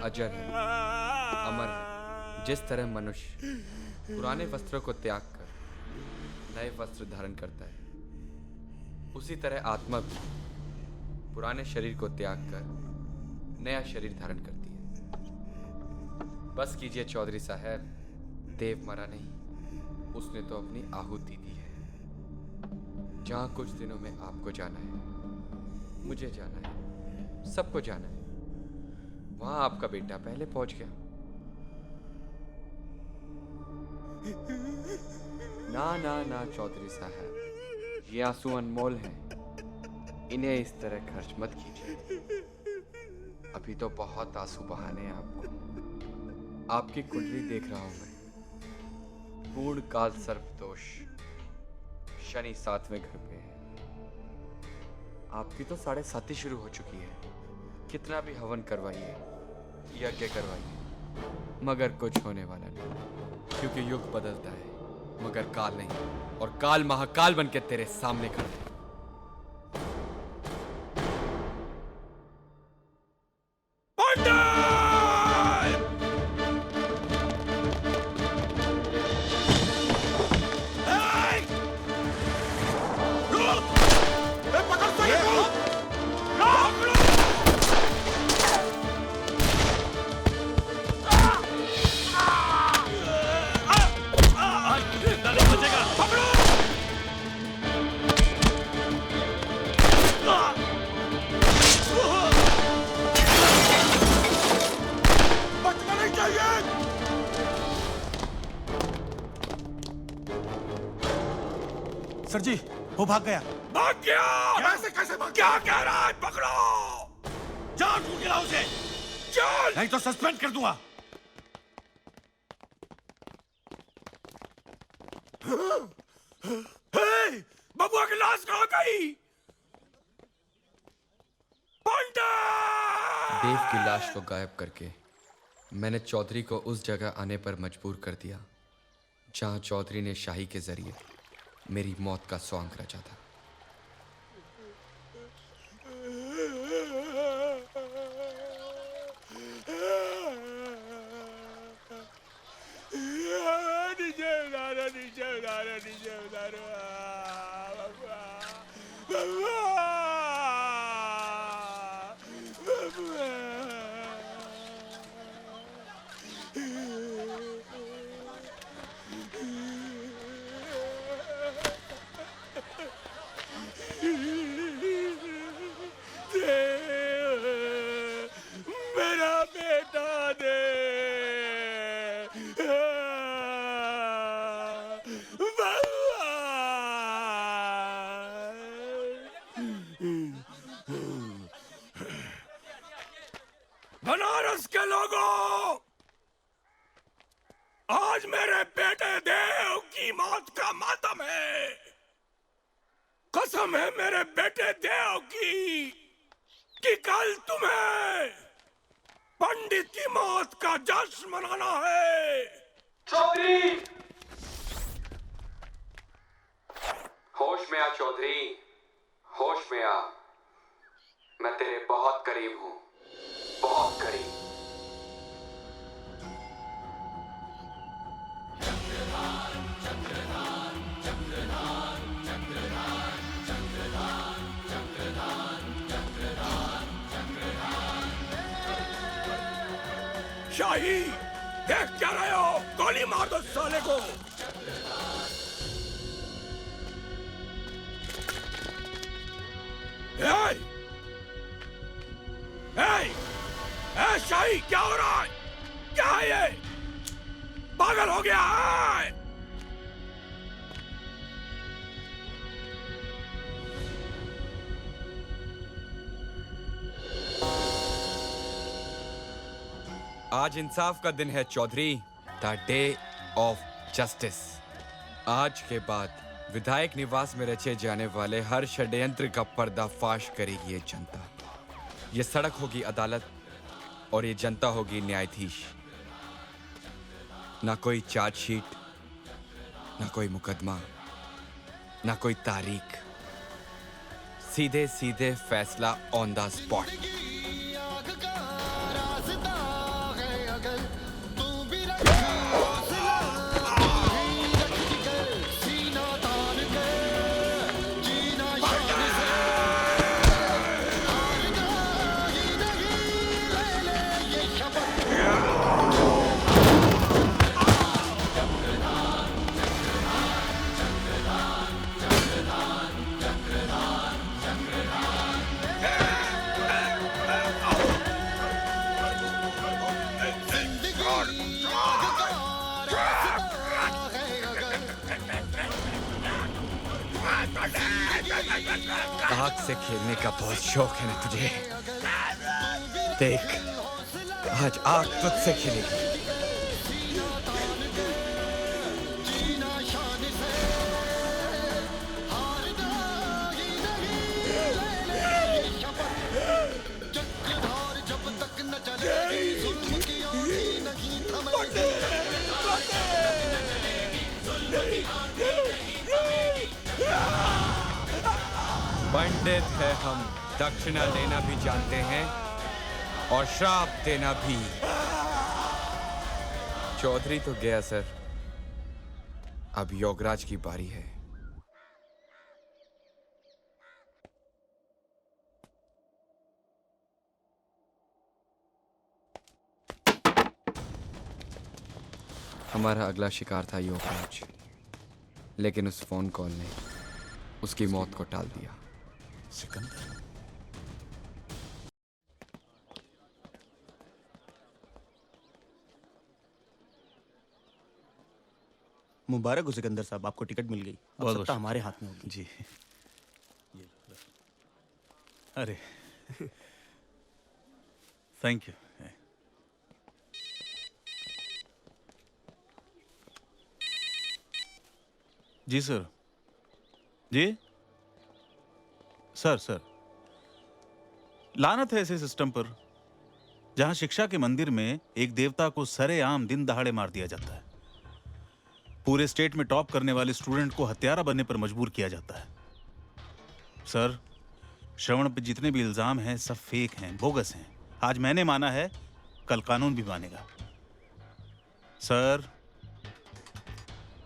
अजर है, अमर है। जिस तरह मनुष्य पुराने वस्त्रों को त्याग कर नए वस्त्र धारण करता है, उसी तरह आत्मा भी पुराने शरीर को त्याग कर नया शरीर धारण करती है। बस कीजिए चौधरी साहब, देव मरा नहीं, उसने तो अपनी आहुति दी है। जहां कुछ दिनों में आपको जाना है, मुझे जाना है, सबको जाना है, वहां आपका बेटा पहले पहुंच गया। ना ना ना चौधरी साहब, ये आंसू अनमोल हैं, इन्हें इस तरह खर्च मत कीजिए। अभी तो बहुत आंसू बहाने हैं आपको। आपकी कुंडली देख रहा हूं मैं, पूर्ण काल सर्प दोष, शनि 7वें घर पे है। आपकी तो 7.5 शुरू हो चुकी है। कितना भी हवन करवाइए, यज्ञ करवाइए, मगर कुछ होने वाला नहीं, क्योंकि युग बदलता है मगर काल नहीं, और काल महाकाल बन के तेरे सामने खड़ा है। सर जी, वो भाग गया। भाग गया? कैसे कैसे भाग? क्या कह रहा है? पकड़ो! जाओ ढूंढ लाओ उसे। चल! नहीं तो सस्पेंड कर दूंगा। बबुआ की लाश कहाँ गई? पंडित! देव की लाश को गायब करके मैंने चौधरी को उस जगह आने पर मजबूर कर दिया जहां चौधरी ने शाही के जरिए मेरी मौत का सॉन्ग रचा था। मेरा बेटा दे। बनारस के लोगों, आज मेरे बेटे देव की मौत का मातम है। कसम है मेरे बेटे देव की कि कल तुम्हें पंडित की मौत का जश्न मनाना है। चौधरी! होश में आ चौधरी, होश में आ। मैं तेरे बहुत करीब हूं, बहुत करीब। शाही, देख क्या रहे हो? गोली मार दो साले को। शाही, क्या हो रहा है? क्या है ये? पागल हो गया है? आज इंसाफ का दिन है Chaudhary, the day of justice. आज के बाद विधायक निवास में रचे जाने वाले हर षड्यंत्र का पर्दाफाश करेगी ये जनता। ये सड़क होगी अदालत और ये जनता होगी न्यायाधीश। ना कोई चार्जशीट, ना कोई मुकदमा, ना कोई तारीख, सीधे सीधे फैसला ऑन द स्पॉट। आग से खेलने का बहुत शौक है ना तुझे? देख, आज आग तुझसे खेलेगी। पंडित है हम, दक्षिणा लेना भी जानते हैं और श्राप देना भी। चौधरी तो गया सर, अब योगराज की बारी है। हमारा अगला शिकार था योगराज, लेकिन उस फोन कॉल ने उसकी मौत को टाल दिया। सिकंदर, मुबारक हो सिकंदर साहब, आपको टिकट मिल गई। अब बहुत सत्ता हमारे हाथ में होगी। जी। अरे थैंक यू। जी सर। जी सर, लानत है ऐसे सिस्टम पर जहां शिक्षा के मंदिर में एक देवता को सरेआम दिन दहाड़े मार दिया जाता है। पूरे स्टेट में टॉप करने वाले स्टूडेंट को हत्यारा बनने पर मजबूर किया जाता है। सर, श्रवण पे जितने भी इल्जाम हैं सब फेक हैं, बोगस हैं। आज मैंने माना है, कल कानून भी मानेगा। सर,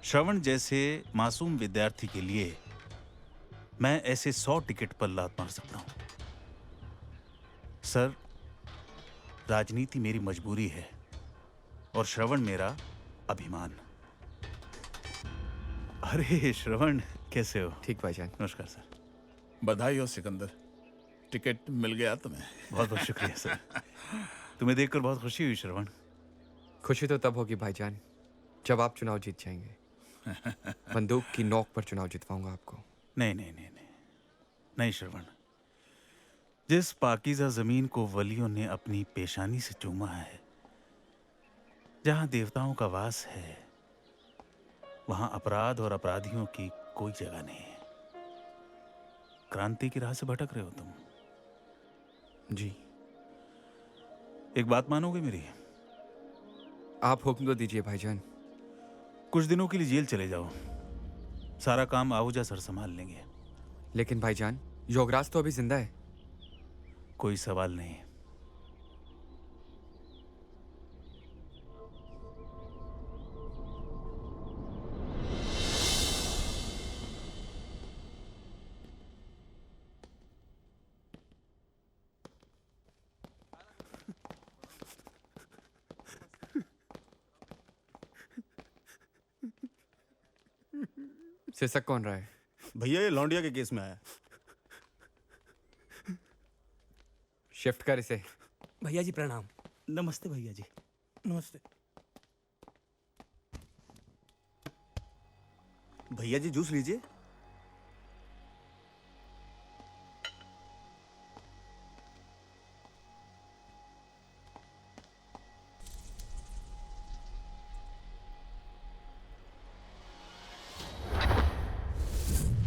श्रवण जैसे मासूम विद्यार्थी के लिए मैं ऐसे 100 टिकट पर लात मार सकता हूं। सर, राजनीति मेरी मजबूरी है और श्रवण मेरा अभिमान। अरे श्रवण, कैसे हो? ठीक भाईजान। नमस्कार सर। बधाई हो सिकंदर, टिकट मिल गया तुम्हें। बहुत बहुत शुक्रिया सर। तुम्हें देखकर बहुत खुशी हुई श्रवण। खुशी तो तब होगी भाईजान जब आप चुनाव जीत जाएंगे। बंदूक की नोक पर चुनाव जितवाऊंगा आपको। नहीं श्रवण, जिस पाकीज़ा जमीन को वलियों ने अपनी पेशानी से चूमा है, जहां देवताओं का वास है, वहां अपराध और अपराधियों की कोई जगह नहीं है। क्रांति की राह से भटक रहे हो तुम। जी। एक बात मानोगे मेरी? आप हुक्म तो दीजिए भाईजान। कुछ दिनों के लिए जेल चले जाओ, सारा काम आहूजा सर संभाल लेंगे। लेकिन भाईजान, योगराज तो अभी जिंदा है। कोई सवाल नहीं। सिसक कौन रहा है? भैया ये लौंडिया के केस में आया। शिफ्ट कर इसे। भैया जी प्रणाम। नमस्ते भैया जी। नमस्ते। भैया जी जूस लीजिए।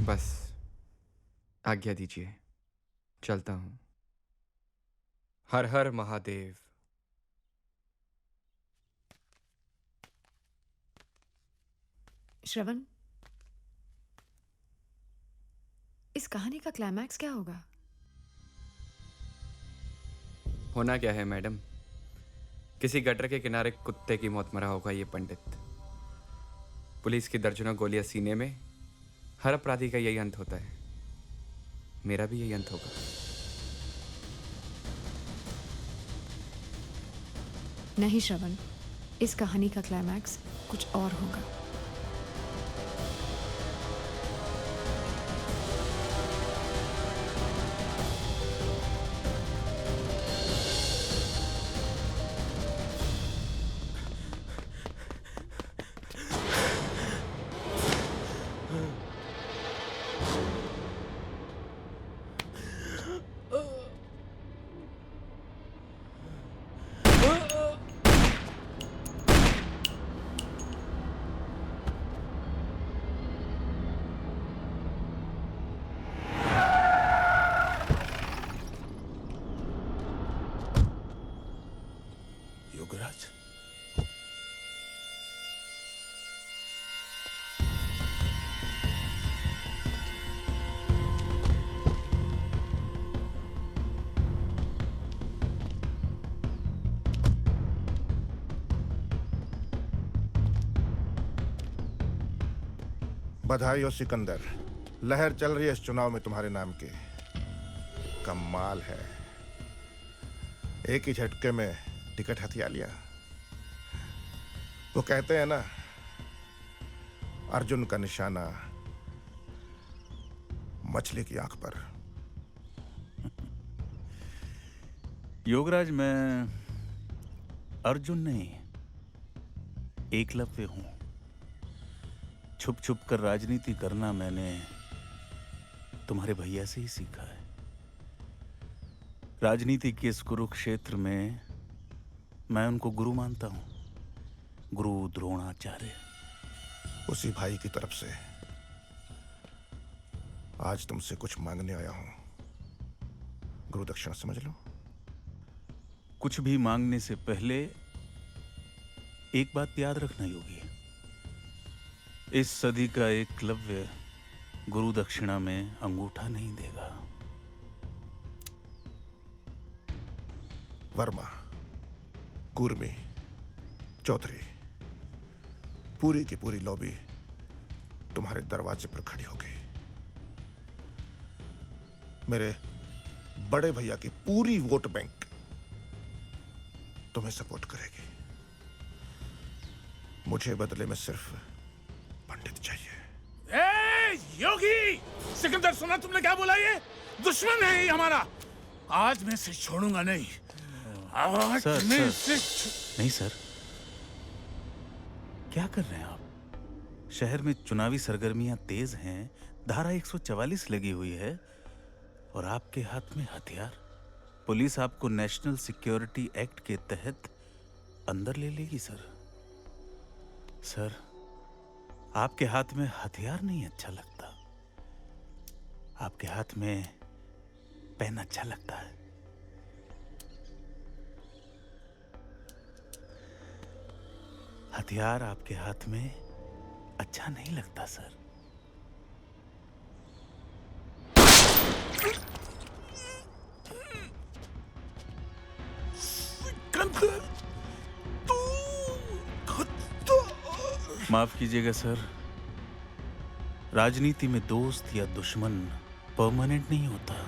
बस आज्ञा दीजिए, चलता हूं। हर हर महादेव। श्रवण, इस कहानी का क्लाइमैक्स क्या होगा? होना क्या है मैडम? किसी गटर के किनारे कुत्ते की मौत मरा होगा ये पंडित। पुलिस की दर्जनों गोलियां सीने में। हर अपराधी का यही अंत होता है। मेरा भी यही अंत होगा। नहीं श्रवण, इस कहानी का क्लाइमैक्स कुछ और होगा। युवराज। बधाई हो सिकंदर, लहर चल रही है इस चुनाव में तुम्हारे नाम की। कमाल है, एक ही झटके में टिकट हथिया लिया। वो कहते हैं ना, अर्जुन का निशाना मछली की आंख पर। योगराज, मैं अर्जुन नहीं, एकलव्य हूं। छुप छुप कर राजनीति करना मैंने तुम्हारे भैया से ही सीखा है। राजनीति के इस कुरुक्षेत्र में मैं उनको गुरु मानता हूं, गुरु द्रोणाचार्य। उसी भाई की तरफ से आज तुमसे कुछ मांगने आया हूं। गुरु दक्षिणा समझ लो। कुछ भी मांगने से पहले एक बात याद रखना योगी, इस सदी का एकलव्य गुरु दक्षिणा में अंगूठा नहीं देगा। वर्मा, कुर्मी, चौधरी, पूरी की पूरी लॉबी तुम्हारे दरवाजे पर खड़ी हो गई। मेरे बड़े भैया की पूरी वोट बैंक तुम्हें सपोर्ट करेगी। मुझे बदले में सिर्फ पंडित चाहिए। ए योगी, सिकंदर सुना तुमने क्या बोला? ये दुश्मन है ये हमारा। आज मैं इसे छोड़ूंगा नहीं। आज सर, मैं सर, इसे नहीं सर, क्या कर रहे हैं आप? शहर में चुनावी सरगर्मियां तेज हैं, धारा 144 लगी हुई है और आपके हाथ में हथियार। पुलिस आपको नेशनल सिक्योरिटी एक्ट के तहत अंदर ले लेगी सर। सर, आपके हाथ में हथियार नहीं अच्छा लगता, आपके हाथ में पेन अच्छा लगता है। हथियार आपके हाथ में अच्छा नहीं लगता सर। माफ कीजिएगा सर, राजनीति में दोस्त या दुश्मन परमानेंट नहीं होता।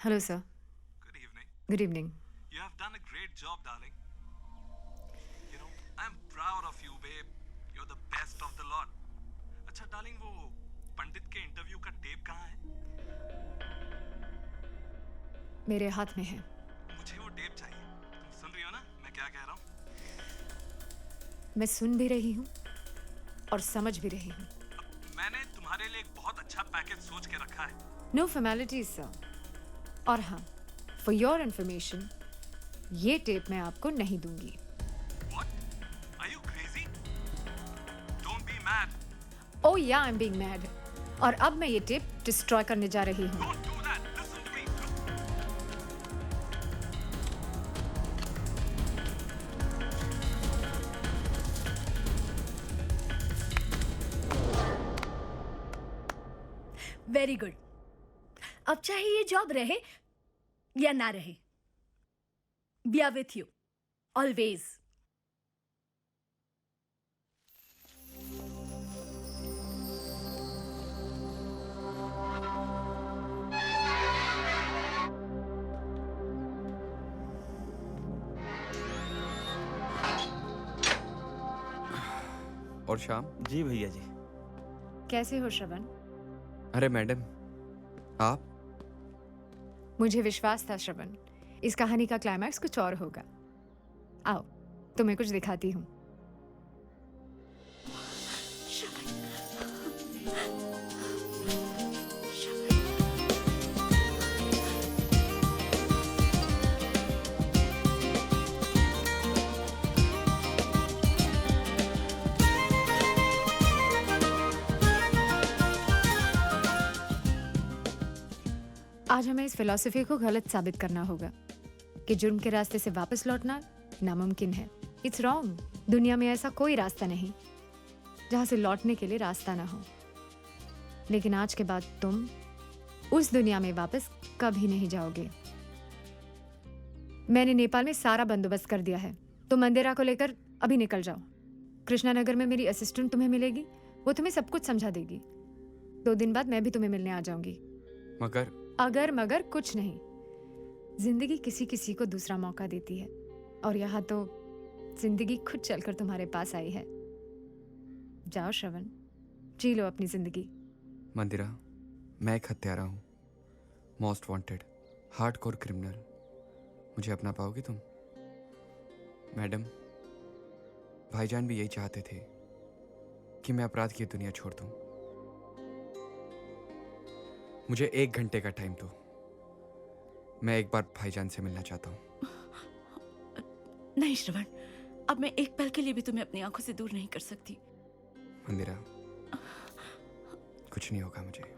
Hello, sir. Good evening. Good evening. You have done a great job, darling. You know, I'm proud of you, babe. You're the best of the lot. अच्छा, darling, वो पंडित के इंटरव्यू का टेप कहाँ है? मेरे हाथ में है। मुझे वो टेप चाहिए। तुम सुन रही हो ना मैं क्या कह रहा हूँ? मैं सुन भी रही हूँ और समझ भी रही हूँ। मैंने तुम्हारे लिए एक बहुत अच्छा पैकेज सोच के रखा है। No formalities, sir. और हाँ, for your information, ये टेप मैं आपको नहीं दूंगी। What? Are you crazy? Don't be mad. Oh yeah, I'm being mad. और अब मैं ये टेप डिस्ट्रॉय करने जा रही हूँ। Don't do that. Listen to me. Very good. अब चाहे ये जॉब रहे या ना रहे, we are with you always. और शाम जी भैया जी। कैसे हो श्रवण? अरे मैडम, आप? मुझे विश्वास था श्रवण, इस कहानी का क्लाइमैक्स कुछ और होगा। आओ, तुम्हें कुछ दिखाती हूँ। आज हमें इस फिलॉसफी को गलत साबित करना होगा कि जुर्म के रास्ते से वापस लौटना नामुमकिन है। It's wrong. दुनिया में ऐसा कोई रास्ता नहीं जहां से लौटने के लिए रास्ता ना हो। लेकिन आज के बाद तुम उस दुनिया में वापस कभी नहीं जाओगे। मैंने नेपाल में सारा बंदोबस्त कर दिया है। तुम मंदिरा को लेकर अभी निकल जाओ। कृष्णानगर में मेरी असिस्टेंट तुम्हें मिलेगी, वो तुम्हें सब कुछ समझा देगी। 2 दिन बाद मैं भी तुम्हें मिलने आ जाऊंगी। मगर अगर मगर कुछ नहीं। जिंदगी किसी किसी को दूसरा मौका देती है और यहाँ तो जिंदगी खुद चलकर तुम्हारे पास आई है। जाओ श्रवण, जी लो अपनी जिंदगी। मंदिरा, मैं एक हत्यारा हूँ, मोस्ट वांटेड, हार्डकोर क्रिमिनल। मुझे अपना पाओगी तुम? मैडम, भाईजान भी यही चाहते थे कि मैं अपराध की दुनिया छोड़ दूं। मुझे 1 घंटे का टाइम दो। मैं एक बार भाईजान से मिलना चाहता हूँ। नहीं श्रवण, अब मैं एक पल के लिए भी तुम्हें अपनी आंखों से दूर नहीं कर सकती। मंदिरा, कुछ नहीं होगा मुझे।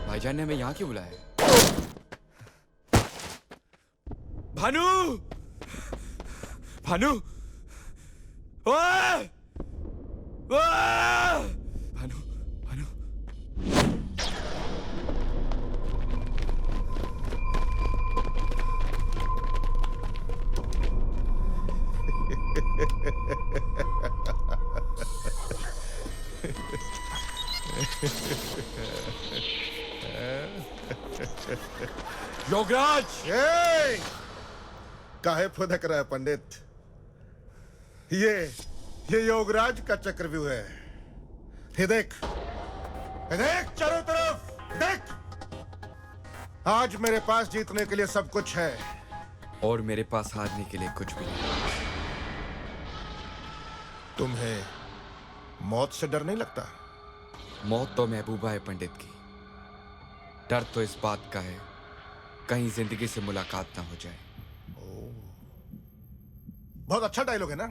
भाईजान ने हमें यहाँ क्यों बुलाया? भानु! भानु! ओए! ओए! भानु! भानु! योगराज! काहे फुदक रहा है पंडित? ये योगराज का चक्रव्यूह है। ये देख चारों तरफ देख। आज मेरे पास जीतने के लिए सब कुछ है और मेरे पास हारने के लिए कुछ भी नहीं। तुम्हें मौत से डर नहीं लगता? मौत तो महबूबा है पंडित की। डर तो इस बात का है कहीं जिंदगी से मुलाकात ना हो जाए। बहुत अच्छा डायलॉग है ना?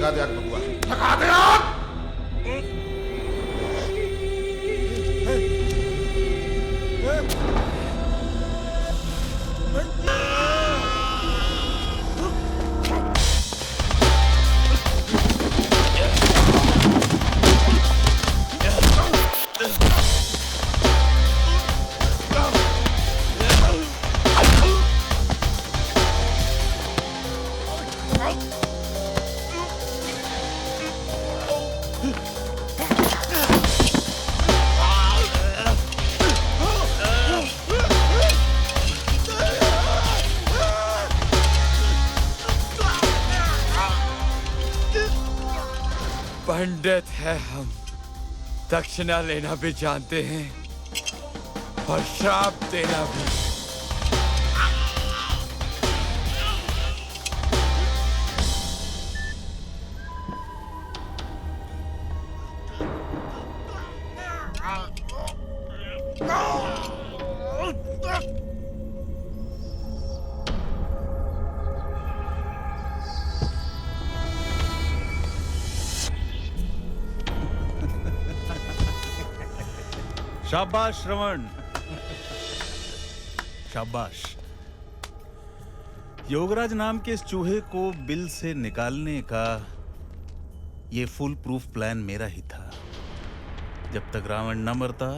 लगा दे आग बबुआ, लगा दे आग। पंडित है हम, दक्षिणा लेना भी जानते हैं और श्राप देना भी। शाबाश श्रवण, शाबाश। योगराज नाम के इस चूहे को बिल से निकालने का ये फुल प्रूफ प्लान मेरा ही था। जब तक रावण न मरता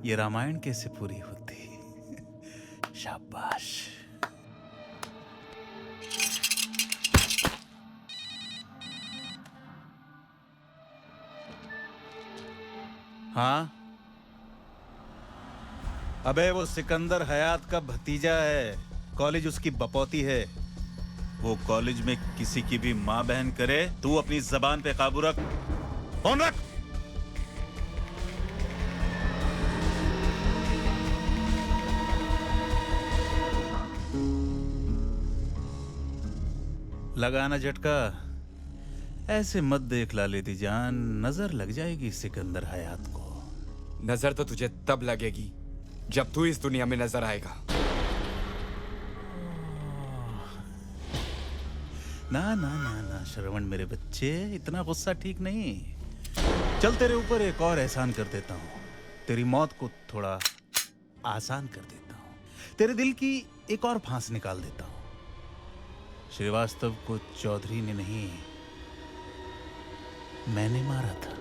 ये रामायण कैसे पूरी होती। शाबाश। हाँ, अबे वो सिकंदर हयात का भतीजा है, कॉलेज उसकी बपौती है। वो कॉलेज में किसी की भी माँ बहन करे, तू अपनी जबान पे काबू रख। फोन रख। लगाना झटका, ऐसे मत देख लालेती जान, नजर लग जाएगी सिकंदर हयात को। नजर तो तुझे तब लगेगी जब तू इस दुनिया में नजर आएगा। ना ना ना ना श्रवण मेरे बच्चे, इतना गुस्सा ठीक नहीं। चल तेरे ऊपर एक और एहसान कर देता हूँ, तेरी मौत को थोड़ा आसान कर देता हूँ। तेरे दिल की एक और फांस निकाल देता हूँ। श्रीवास्तव को चौधरी ने नहीं, मैंने मारा था।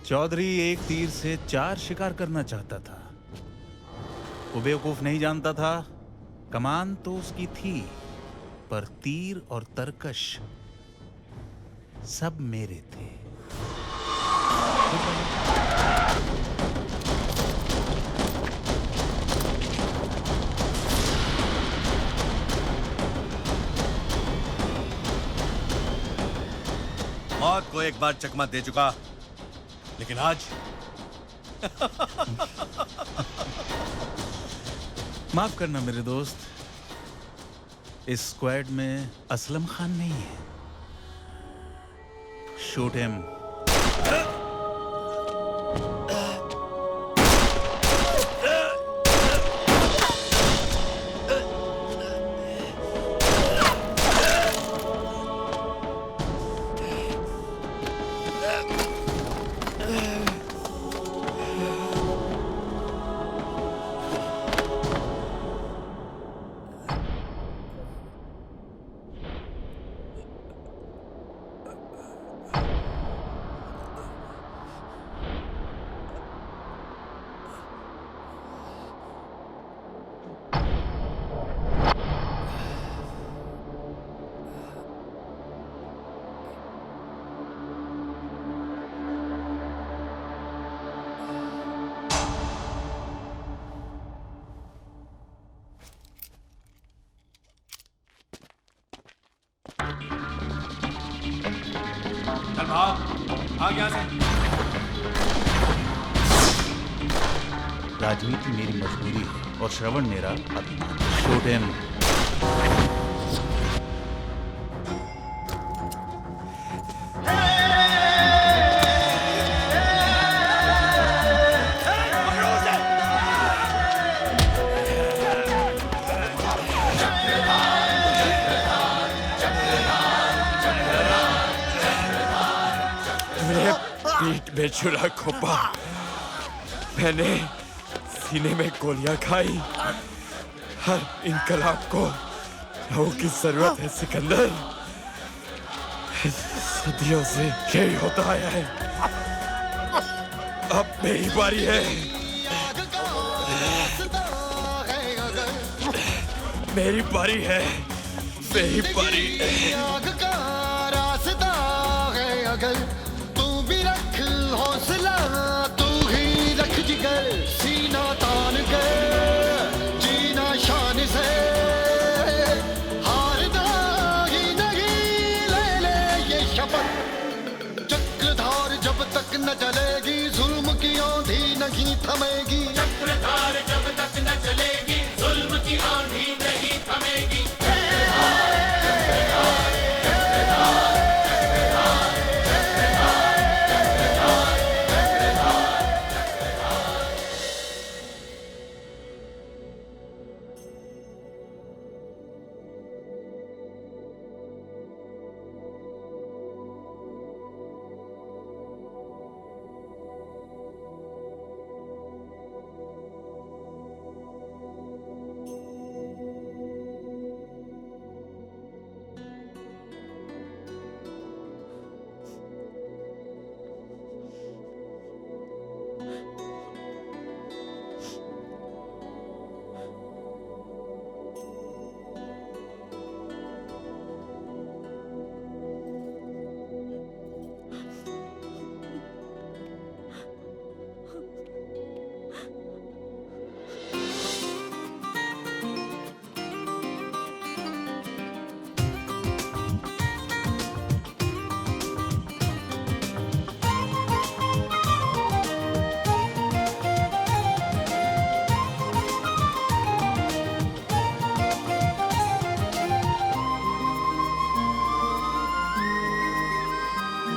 चौधरी एक तीर से 4 शिकार करना चाहता था। वो बेवकूफ नहीं जानता था, कमान तो उसकी थी, पर तीर और तरकश सब मेरे थे। मौत को एक बार चकमा दे चुका, लेकिन आज माफ करना मेरे दोस्त, इस स्क्वाड में असलम खान नहीं है। Shoot him. चल भाग, भाग यहाँ से। राजनीति मेरी मजबूरी है और श्रवण मेरा अभिमान। Shoot him. बेचुरा खोपा, मैंने सीने में गोलियां खाई। हर इनकलाब को लहू की जरूरत है सिकंदर। सदियों से यही होता आया है। अब मेरी बारी है। मेरी बारी है, मेरी बारी है। आग का रास्ता है अगर तू भी रख हौसला, तू ही रख जिगर, सीना तान कर जीना शान से। हारना ही नहीं, ले ले ये शपथ। चक्रधार जब तक न चलेगी, जुल्म की आंधी नहीं थमेगी। चक्रधार जब तक न चलेगी, जुल्म की आंधी नहीं थमेगी।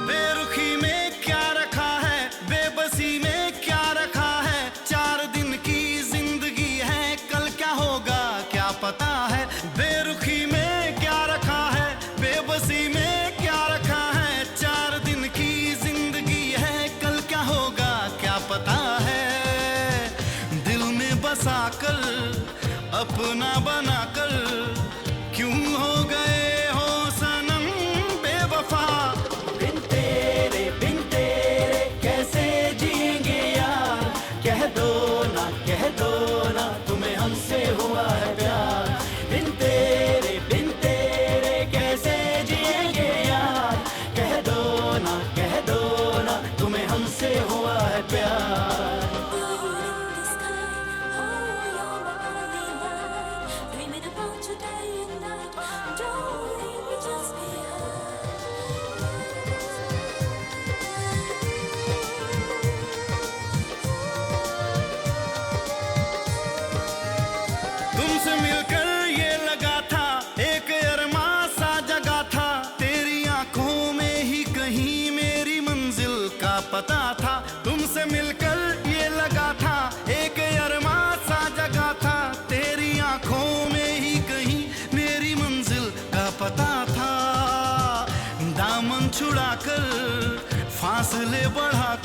बेरुखी में क्या रखा है, बेबसी में क्या रखा है। 4 दिन की जिंदगी है, कल क्या होगा क्या पता है। बेरुखी में क्या रखा है, बेबसी में क्या रखा है। 4 दिन की जिंदगी है, कल क्या होगा क्या पता है। दिल में बसा कर अपना बना कर क्यों हो गए हो सनम बेवफा। बिन तेरे कैसे जिएंगे यार। कह दो ना तुम्हें हमसे हुआ है प्यार। बिन तेरे कैसे जिएंगे यार। कह दो ना तुम्हें हमसे हुआ है प्यार। तुमसे मिलकर ये लगा था, एक अरमां सा जगा था। तेरी आंखों में ही कहीं मेरी मंजिल का पता था। तुमसे मिलकर ये लगा था, एक अरमां सा जगा था। तेरी आंखों में ही कहीं मेरी मंजिल का पता था। दामन छुड़ाकर फासले बढ़ाकर